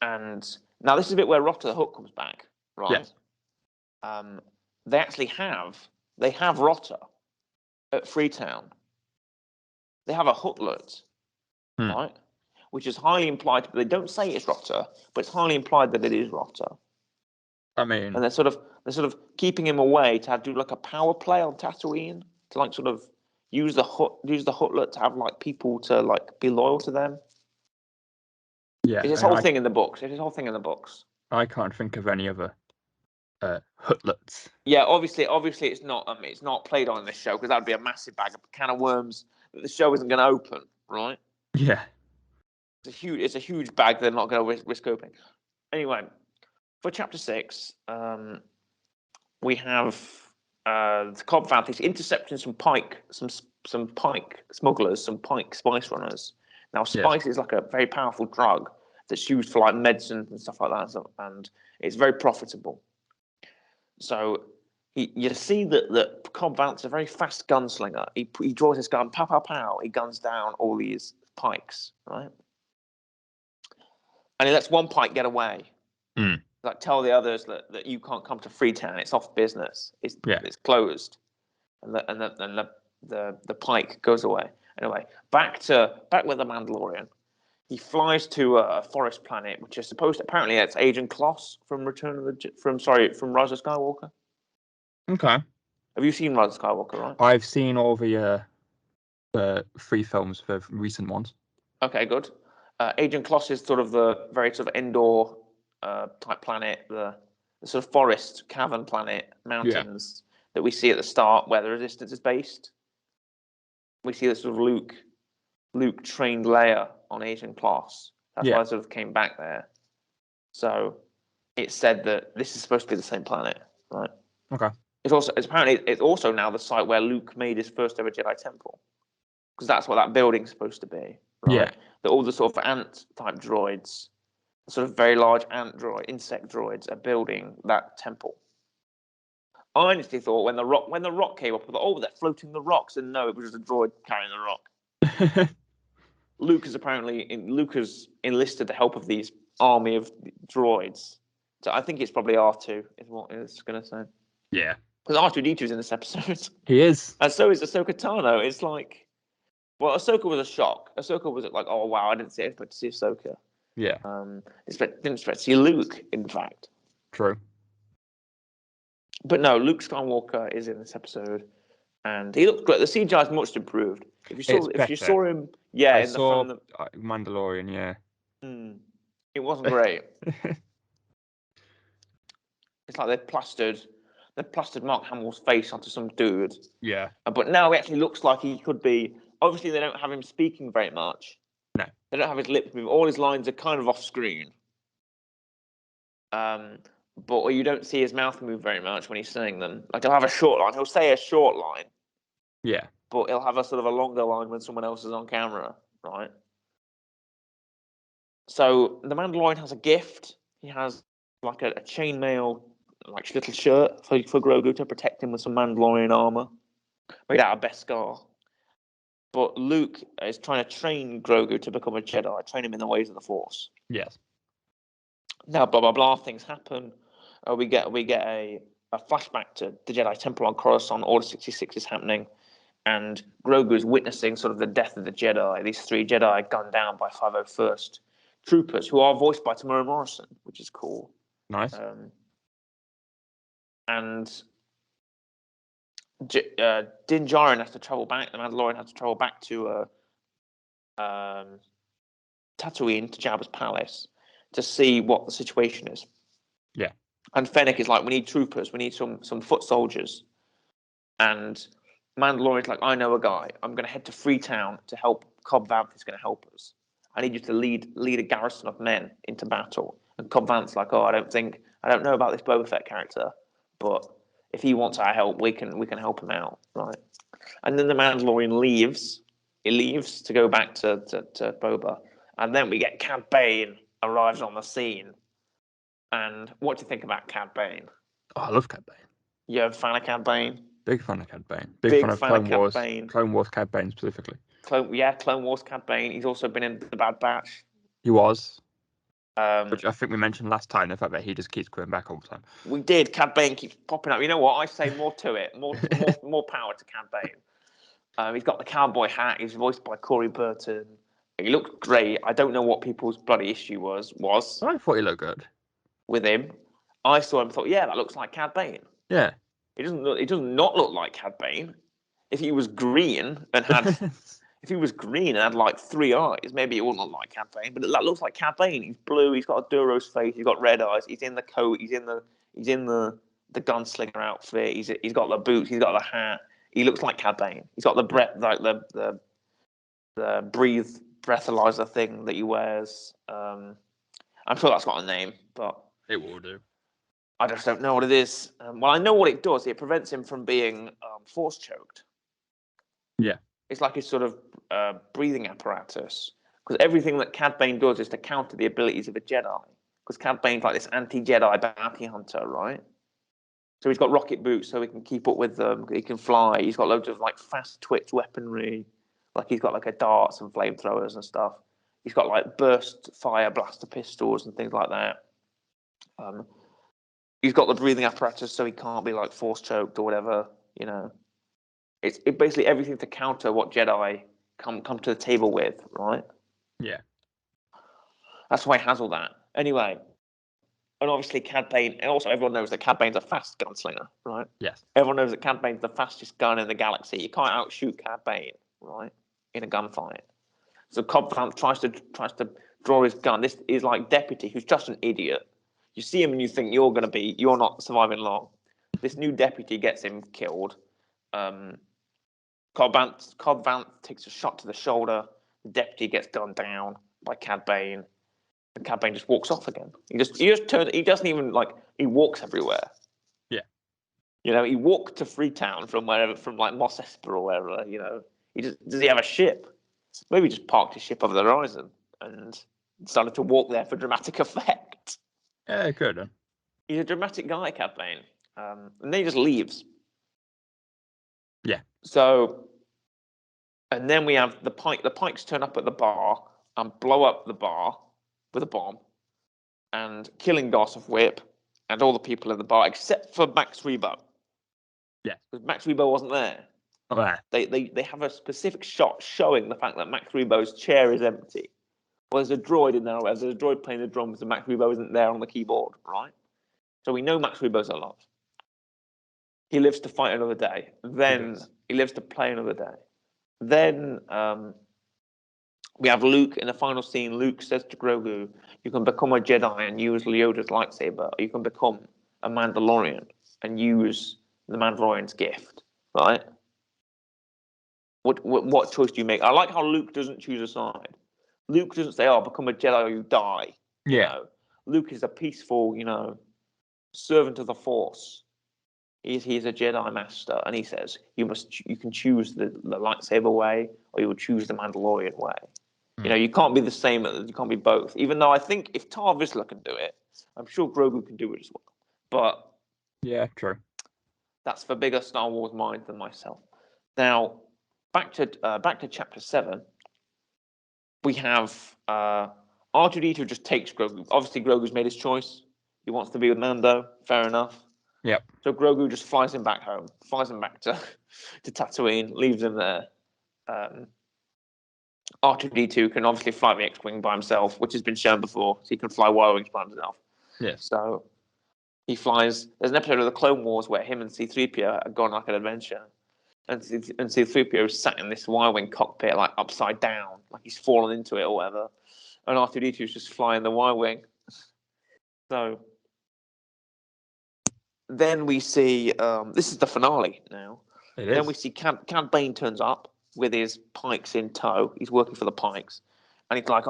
And now this is a bit where Rotter the Hook comes back, right? Yes. They have Rotter at Freetown. They have a Hutlet, right? Which is highly implied, but they don't say it's Rotter, but it's highly implied that it is Rotter. I mean, and they're sort of keeping him away to do like a power play on Tatooine to like sort of use the Hutlet to have like people to like be loyal to them. Yeah, it's this whole thing in the books. It's this whole thing in the books. I can't think of any other Hutlets. Yeah, obviously, it's not played on in this show because that would be a massive bag of can of worms that the show isn't going to open, right? Yeah, it's a huge bag they're not going to risk opening. Anyway, for chapter 6, we have the Cobb Vanth. He's intercepting some pike smugglers, some pike spice runners. Now, spice is like a very powerful drug that's used for like medicine and stuff like that, and it's very profitable. So you see that Cobb Vanth's a very fast gunslinger. He draws his gun, pow, pow, pow. He guns down all these pikes, right? And he lets one pike get away. Like tell the others that you can't come to Freetown. It's off business. It's closed. And the pike goes away. Anyway, back with the Mandalorian. He flies to a forest planet, which is apparently it's Agent Kloss from Rise of Skywalker. Okay. Have you seen Rise of Skywalker, right? I've seen all the 3 films, the recent ones. Okay, good. Agent Kloss is sort of the very sort of indoor type planet, the sort of forest cavern planet, mountains that we see at the start where the Resistance is based. We see this sort of Luke trained Leia on Agent Kloss. That's why I sort of came back there. So it's said that this is supposed to be the same planet, right? Okay. It's also now the site where Luke made his first ever Jedi temple, because that's what that building's supposed to be, right? Yeah. That all the sort of ant type droids, sort of very large insect droids, are building that temple. I honestly thought when the rock came up, I thought, oh, they're floating the rocks, and no, it was just a droid carrying the rock. Luke has enlisted the help of these army of droids. So I think it's probably R2 is what it's going to say. Yeah. Because R2-D2 is in this episode. He is. And so is Ahsoka Tano. It's like, well, Ahsoka was a shock. Ahsoka was like, oh, wow, I didn't expect to see Ahsoka. Yeah. Didn't expect to see Luke, in fact. True. But no, Luke Skywalker is in this episode, and he looks great. The CGI is much improved. It's If you better. saw him, yeah, I in the saw from the, Mandalorian, yeah. it wasn't great. It's like they plastered Mark Hamill's face onto some dude. Yeah. But now he actually looks like he could be. Obviously, they don't have him speaking very much. No. They don't have his lips move. All his lines are kind of off screen. But you don't see his mouth move very much when he's saying them. Like he'll have a short line. He'll say a short line. Yeah. But he'll have a sort of a longer line when someone else is on camera, right? So the Mandalorian has a gift. He has like a chainmail, like little shirt for Grogu to protect him with some Mandalorian armor made out of Beskar. But Luke is trying to train Grogu to become a Jedi, train him in the ways of the Force. Yes. Now, blah blah blah, things happen. We get a flashback to the Jedi Temple on Coruscant. Order 66 is happening, and Grogu is witnessing sort of the death of the Jedi. These 3 Jedi gunned down by 501st troopers, who are voiced by Tamara Morrison, which is cool. Nice. And Din Djarin has to travel back. The Mandalorian has to travel back to Tatooine, to Jabba's palace, to see what the situation is. Yeah. And Fennec is like, we need troopers, we need some foot soldiers. And Mandalorian's like, I know a guy. I'm going to head to Freetown to help. Cobb Vanth is going to help us. I need you to lead a garrison of men into battle. And Cobb Vanth's like, oh, I don't know about this Boba Fett character, but if he wants our help, we can help him out, right? And then the Mandalorian leaves. He leaves to go back to Boba, and then we get Cad Bane arrives on the scene. And what do you think about Cad Bane? Oh, I love Cad Bane. You're a fan of Cad Bane? Big fan of Cad Bane. Big fan of Clone Wars. Clone Wars Cad Bane specifically. Clone Wars Cad Bane. He's also been in The Bad Batch. He was. Which I think we mentioned last time, the fact that he just keeps coming back all the time. We did. Cad Bane keeps popping up. You know what? I say more to it. More power to Cad Bane. He's got the cowboy hat. He's voiced by Corey Burton. He looked great. I don't know what people's bloody issue was. I thought he looked good with him. I saw him and thought, yeah, that looks like Cad Bane. Yeah. It does not look like Cad Bane. If he was green and had like 3 eyes, maybe it wouldn't look like Cad Bane. But that looks like Cad Bane. He's blue. He's got a Duros face. He's got red eyes. He's in the coat. He's in the gunslinger outfit. He's got the boots. He's got the hat. He looks like Cad Bane. He's got the breath, like the breathalyzer thing that he wears. I'm sure that's got a name, but it will do. I just don't know what it is. Well, I know what it does. It prevents him from being force choked. Yeah. It's like his sort of breathing apparatus. Because everything that Cad Bane does is to counter the abilities of a Jedi. Because Cad Bane's like this anti-Jedi bounty hunter, right? So he's got rocket boots so he can keep up with them. He can fly. He's got loads of like fast twitch weaponry. Like he's got like a darts and flamethrowers and stuff. He's got like burst fire blaster pistols and things like that. He's got the breathing apparatus so he can't be like force choked or whatever, you know. It's basically everything to counter what Jedi come to the table with, right? Yeah. That's why he has all that. Anyway, and obviously Cad Bane, and also everyone knows that Cad Bane's a fast gunslinger, right? Yes. Everyone knows that Cad Bane's the fastest gun in the galaxy. You can't outshoot Cad Bane, right? In a gunfight. So Cobb Vanth tries to draw his gun. This is like Deputy, who's just an idiot. You see him and you think you're not surviving long. This new deputy gets him killed. Cobb Vanth takes a shot to the shoulder. The deputy gets gunned down by Cad Bane, and Cad Bane just walks off again. He doesn't even like. He walks everywhere. Yeah. You know, he walked to Freetown from like Mos Espa or wherever. You know, does he have a ship? Maybe he just parked his ship over the horizon and started to walk there for dramatic effect. Yeah, good. He's a dramatic guy, Cad Bane. And then he just leaves. Yeah. So, and then we have the Pikes turn up at the bar and blow up the bar with a bomb and killing Darth Whip and all the people in the bar except for Max Rebo. Yeah. Because Max Rebo wasn't there. Oh, yeah. They have a specific shot showing the fact that Max Rebo's chair is empty. Well, there's a droid in there. There's a droid playing the drums, and Max Rebo isn't there on the keyboard, right? So we know Max Rebo's alive. He lives to fight another day. Then he lives to play another day. Then we have Luke in the final scene. Luke says to Grogu, "You can become a Jedi and use Yoda's lightsaber, or you can become a Mandalorian and use the Mandalorian's gift." Right? What choice do you make? I like how Luke doesn't choose a side. Luke doesn't say, "Oh, become a Jedi or you die." You know, Luke is a peaceful, servant of the Force. He's a Jedi master, and he says you can choose the lightsaber way, or you will choose the Mandalorian way. You can't be the same. You can't be both. Even though I think if Tar Vizsla can do it, I'm sure Grogu can do it as well. But yeah, true. That's for bigger Star Wars minds than myself. Now, back to Chapter 7. We have R2-D2 just takes Grogu. Obviously, Grogu's made his choice. He wants to be with Mando. Fair enough. Yep. So Grogu just flies him back home, flies him back to Tatooine, leaves him there. R2-D2 can obviously fly the X-Wing by himself, which has been shown before. So he can fly Y-Wings by himself. Yes. So he flies. There's an episode of the Clone Wars where him and C-3PO are going like an adventure. And C-3PO is sat in this Y-Wing cockpit, like upside down, like he's fallen into it or whatever. And R2-D2 is just flying the Y-Wing. So then we see, this is the finale now. Then we see Cad Bane turns up with his pikes in tow. He's working for the pikes. And he's like,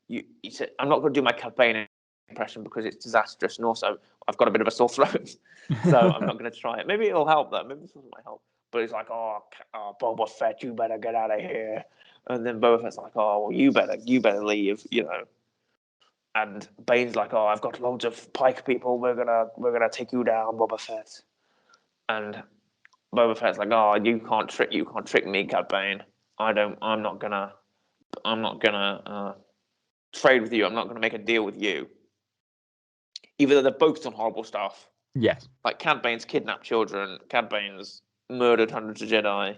he said, I'm not going to do my Cad Bane impression because it's disastrous. And also, I've got a bit of a sore throat. So I'm not going to try it. Maybe it'll help, though. Maybe this might help. But he's like, Boba Fett, you better get out of here. And then Boba Fett's like, well, you better leave, And Bane's like, I've got loads of pike people. We're gonna take you down, Boba Fett. And Boba Fett's like, you can't trick me, Cad Bane. I'm not gonna trade with you. I'm not gonna make a deal with you. Even though they've both done horrible stuff. Yes. Like Cad Bane's kidnapped children. Cad Bane's murdered hundreds of Jedi.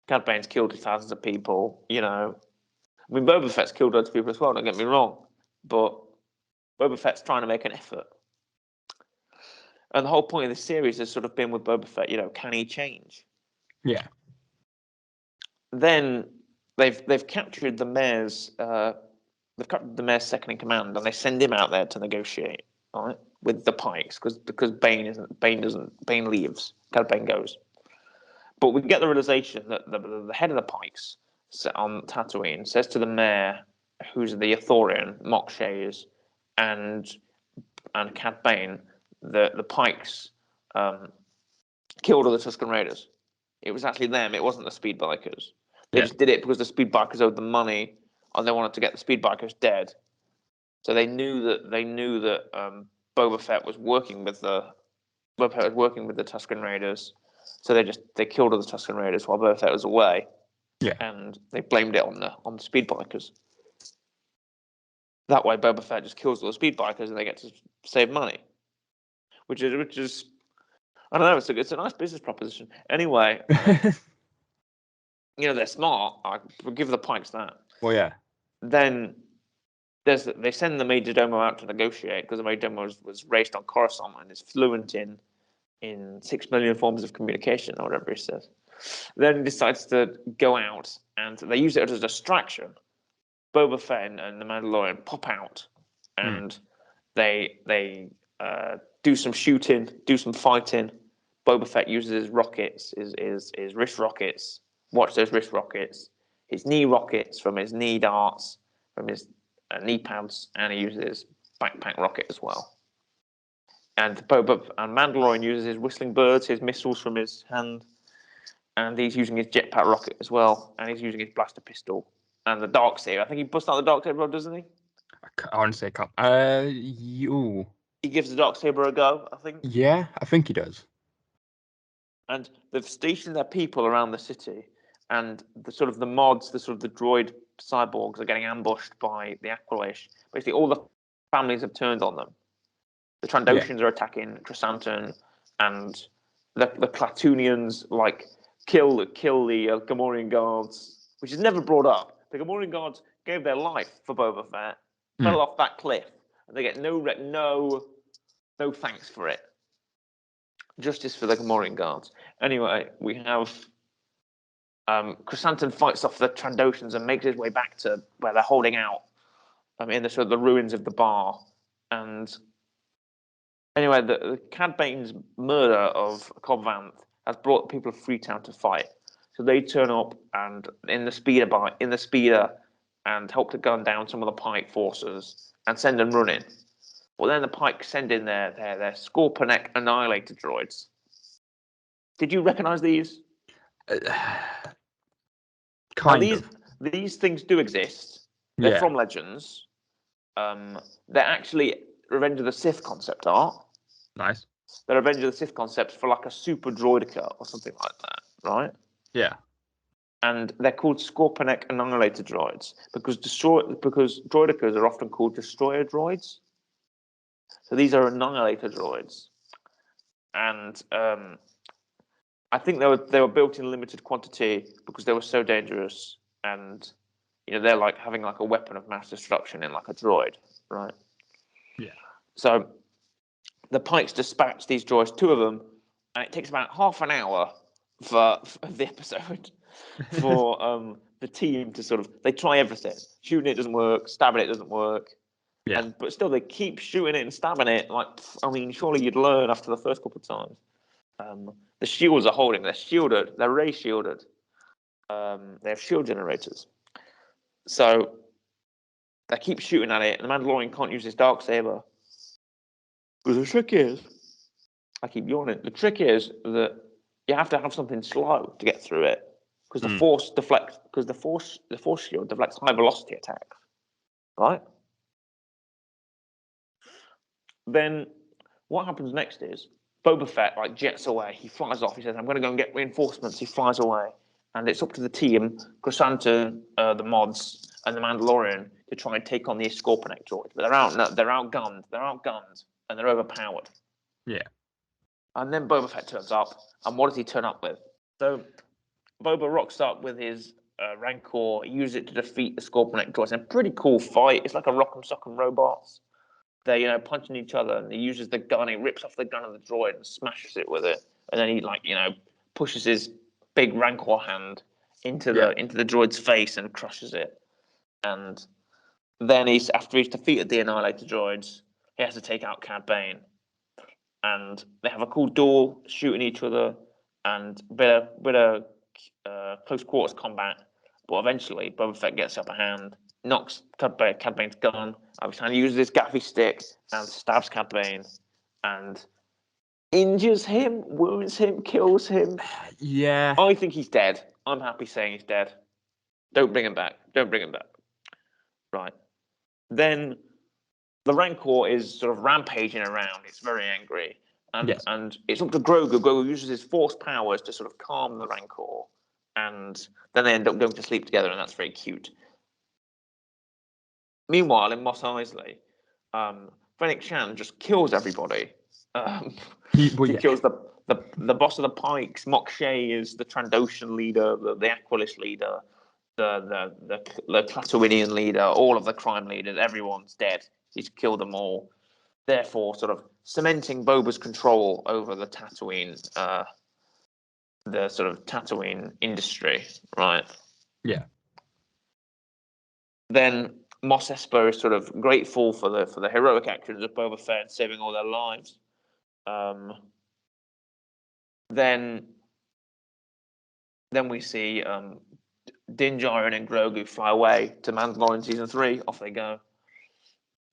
Cad Bane's killed thousands of people. I mean, Boba Fett's killed loads of people as well. Don't get me wrong, but Boba Fett's trying to make an effort. And the whole point of the series has sort of been with Boba Fett, can he change? Yeah. Then they've captured the mayor's second in command, and they send him out there to negotiate, right, with the Pikes because Bane leaves, Cad Bane goes. But we get the realization that the head of the Pikes on Tatooine says to the mayor, who's the Ithorian, Mok Shays, and Cad Bane, the Pikes killed all the Tusken Raiders. It was actually them. It wasn't the speed bikers. They just did it because the speed bikers owed them money, and they wanted to get the speed bikers dead. So they knew that Boba Fett was working with the Tusken Raiders. So they killed all the Tusken Raiders while Boba Fett was away. Yeah. And they blamed it on the speed bikers. That way, Boba Fett just kills all the speed bikers, and they get to save money, which is I don't know. It's a nice business proposition. Anyway, they're smart. I will give the Pikes that. Well, yeah. Then they send the Major Domo out to negotiate because the Major Domo was raised on Coruscant and is fluent in 6 million forms of communication or whatever he says. Then he decides to go out, and they use it as a distraction. Boba Fett and the Mandalorian pop out, and they do some shooting, do some fighting. Boba Fett uses his rockets, his wrist rockets. Watch those wrist rockets. His knee rockets from his knee darts, from his knee pads, and he uses his backpack rocket as well. And Mandalorian uses his whistling birds, his missiles from his hand, and he's using his jetpack rocket as well, and he's using his blaster pistol and the Darksaber. I think he busts out the Darksaber, doesn't he? I honestly can't. He gives the Darksaber a go, I think. Yeah, I think he does. And they've stationed their people around the city, and the mods, the droid cyborgs are getting ambushed by the Aqualish. Basically, all the families have turned on them. The Trandoshans are attacking Chrysanthemum, and the Klatooinians kill the Gamorrean guards, which is never brought up. The Gamorrean guards gave their life for Boba Fett, fell off that cliff, and they get no thanks for it. Justice for the Gamorrean guards. Anyway, we have Chrysanthemum fights off the Trandoshans and makes his way back to where they're holding out in the sort of the ruins of the bar. And anyway, the Cad Bane's murder of Cobb Vanth has brought people of Freetown to fight. So they turn up and in the speeder and help to gun down some of the Pike forces and send them running. But then the Pike send in their Scorpionic Annihilator droids. Did you recognise these? Kind of. These things do exist. They're from Legends. They're actually Revenge of the Sith concept art. Nice. They're Revenge of the Sith concepts for like a Super Droidica or something like that, right? Yeah. And they're called Scorpionic Annihilator droids because droidicas are often called destroyer droids. So these are Annihilator droids, and I think they were built in limited quantity because they were so dangerous, and they're like having like a weapon of mass destruction in like a droid, right? Yeah. So the Pikes dispatch these droids, 2 of them, and it takes about half an hour for the episode for the team to sort of they try everything. Shooting it doesn't work, stabbing it doesn't work. Yeah. But still they keep shooting it and stabbing it. Like, I mean, surely you'd learn after the first couple of times. The shields are holding. They're shielded. They're ray shielded. They have shield generators. So they keep shooting at it, and the Mandalorian can't use his darksaber. But the trick is, I keep yawning. The trick is that you have to have something slow to get through it, because the force deflects. Because the force shield deflects high velocity attacks, right? Then what happens next is Boba Fett like jets away. He flies off. He says, "I'm going to go and get reinforcements." He flies away, and it's up to the team, Chrysanthemum, the mods, and the Mandalorian to try and take on these Scorpionic droids. But they're outgunned. They're outgunned, and they're overpowered. Yeah. And then Boba Fett turns up, and what does he turn up with? So Boba rocks up with his Rancor, uses it to defeat the Scorpionic droids. And a pretty cool fight. It's like a rock'em sock'em robots. They're punching each other, and he uses the gun. He rips off the gun of the droid and smashes it with it, and then he pushes his big Rancor hand into the droid's face and crushes it. And then after he's defeated the Annihilator droids, he has to take out Cad Bane, and they have a cool duel, shooting each other, and bit of close quarters combat. But eventually, Boba Fett gets the upper hand, knocks Cad Bane's gun. He uses his gaffy stick and stabs Cad Bane, and injures him, wounds him, kills him. Yeah. I think he's dead. I'm happy saying he's dead. Don't bring him back. Don't bring him back. Right. Then the Rancor is sort of rampaging around. It's very angry. And it's up to Grogu. Grogu uses his force powers to sort of calm the Rancor. And then they end up going to sleep together, and that's very cute. Meanwhile, in Mos Eisley, Fennec Shan just kills everybody. He kills the boss of the Pikes. Mok Shay is the Trandoshan leader, the Aquilus leader, the Tatooinian leader, all of the crime leaders. Everyone's dead. He's killed them all. Therefore, sort of cementing Boba's control over the Tatooine, the sort of Tatooine industry, right? Yeah. Then Mos Espa is sort of grateful for the heroic actions of Boba Fett and saving all their lives. Then we see Din Djarin and Grogu fly away to Mandalorian Season 3. Off they go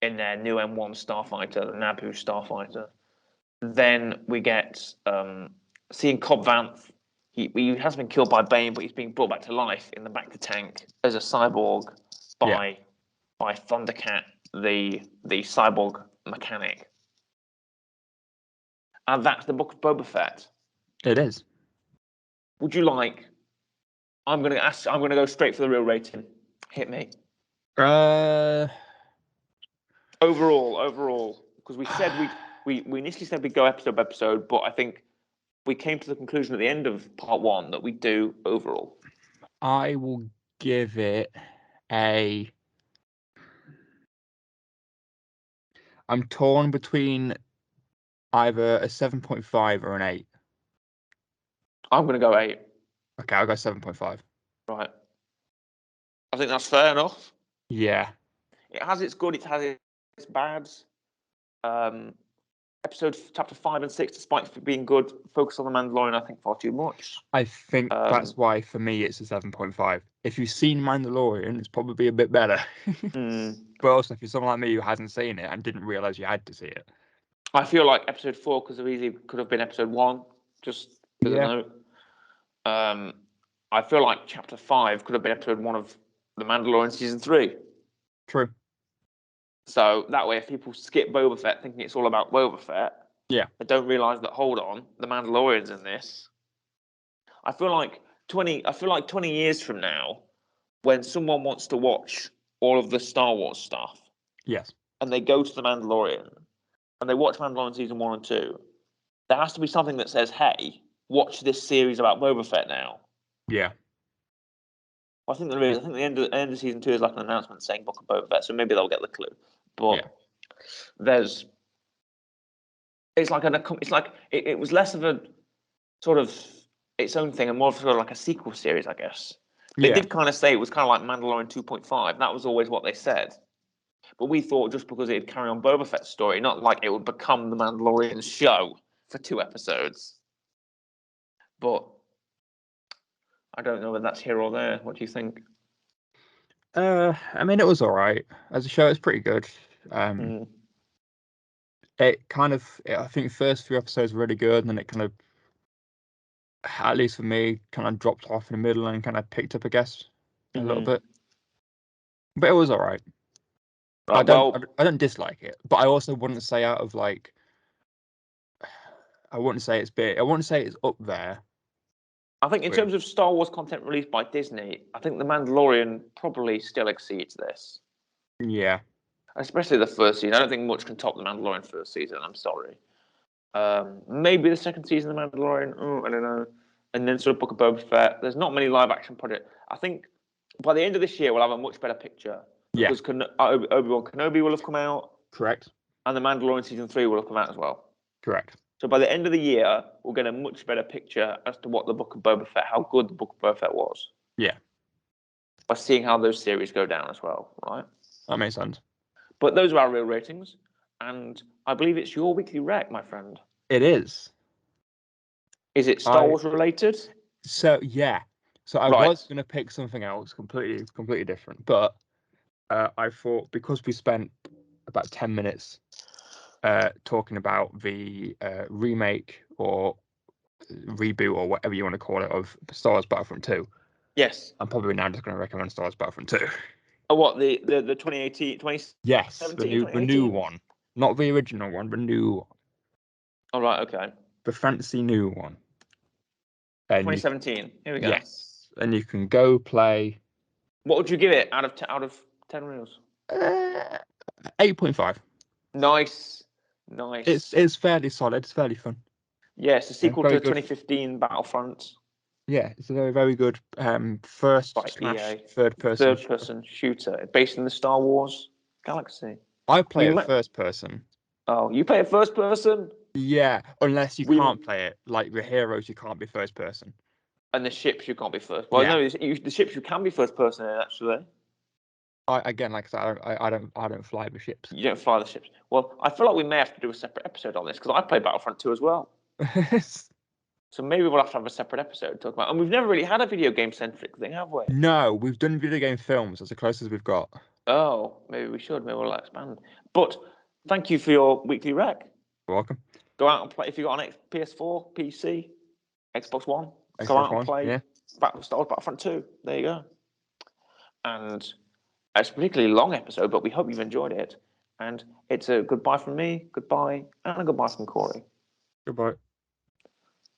in their new M1 starfighter, the Naboo starfighter. Then we get seeing Cobb Vanth. He has been killed by Bane, but he's being brought back to life in the Bacta tank as a cyborg by Thundercat, the cyborg mechanic. And that's the book of Boba Fett. It is. Would you like? I'm gonna go straight for the real rating. Hit me. Overall, because we said we initially said we'd go episode by episode, but I think we came to the conclusion at the end of part 1 that we do overall. I will give it a I'm torn between either a 7.5 or an 8. I'm going to go 8. Okay, I'll go 7.5. Right. I think that's fair enough. Yeah. It has its good, it has its bads. Chapter 5 and 6, despite being good, focus on the Mandalorian, I think, far too much. I think that's why, for me, it's a 7.5. If you've seen Mandalorian, it's probably a bit better. But also, if you're someone like me who hasn't seen it and didn't realise you had to see it. I feel like episode 4 could have been episode 1, just as a note. I feel like chapter 5 could have been episode 1 of The Mandalorian season 3. True. So that way, if people skip Boba Fett thinking it's all about Boba Fett, yeah, they don't realise that, hold on, the Mandalorian's in this. I feel like 20 years from now, when someone wants to watch all of the Star Wars stuff, yes, and they go to the Mandalorian and they watch Mandalorian season 1 and 2, there has to be something that says, "Hey, watch this series about Boba Fett now." Yeah. I think there is. I think the end of season 2 is like an announcement saying Book of Boba Fett, so maybe they'll get the clue. But there's, it's like it was less of a sort of its own thing and more of sort of like a sequel series, I guess. They did kind of say it was kind of like Mandalorian 2.5. That was always what they said. But we thought just because it'd carry on Boba Fett's story, not like it would become the Mandalorian show for 2 episodes. But I don't know whether that's here or there. What do you think? I mean, it was all right as a show. It's pretty good. It kind of, I think, the first few episodes were really good, and then it kind of, at least for me, kind of dropped off in the middle and kind of picked up, I guess, a little bit. But it was all right. I don't dislike it, but I also wouldn't say out of like, I wouldn't say it's big. I wouldn't say it's up there. I think in terms of Star Wars content released by Disney, I think The Mandalorian probably still exceeds this. Yeah. Especially the first season. I don't think much can top The Mandalorian first season. I'm sorry. Maybe the second season of The Mandalorian. I don't know. And then sort of Book of Boba Fett. There's not many live action projects. I think by the end of this year, we'll have a much better picture. Because Obi-Wan Kenobi will have come out. Correct. And The Mandalorian season 3 will have come out as well. Correct. So by the end of the year, we'll get a much better picture as to what the Book of Boba Fett, how good the Book of Boba Fett was. Yeah. By seeing how those series go down as well, right? That makes sense. But those are our real ratings. And I believe it's your weekly rec, my friend. It is. Is it Star Wars related? So, yeah. So I was going to pick something else completely different. But I thought because we spent about 10 minutes talking about the remake or reboot or whatever you want to call it of Star Wars Battlefront 2. Yes. I'm probably now just going to recommend Star Wars Battlefront 2. Oh, what, the 2018, 2017? Yes, the new one. Not the original one, the new one. Oh, right, okay. The fancy new one. 2017. Here we go. Yes, and you can go play. What would you give it out of 10 reels? 8.5. Nice. It's fairly solid. It's fairly fun. Yeah, it's a sequel to 2015 Battlefront. Yeah, it's a very, very good third person shooter based in the Star Wars galaxy. I play it first person. Oh, you play it first person? Yeah, unless you can't play it. Like the heroes, you can't be first person. And the ships, you can't be first. Well, no, the ships you can be first person in, actually. Again, like I said, I don't fly the ships. You don't fly the ships. Well, I feel like we may have to do a separate episode on this because I play Battlefront 2 as well. So maybe we'll have to have a separate episode to talk about. And we've never really had a video game centric thing, have we? No, we've done video game films. That's the closest we've got. Oh, maybe we should. Maybe we'll expand. But thank you for your weekly rec. You're welcome. Go out and play. If you've got an PS4, PC, Xbox One, go out and play Star Wars Battlefront 2. There you go. And it's a particularly long episode, but we hope you've enjoyed it. And it's a goodbye from me, goodbye, and a goodbye from Corey. Goodbye.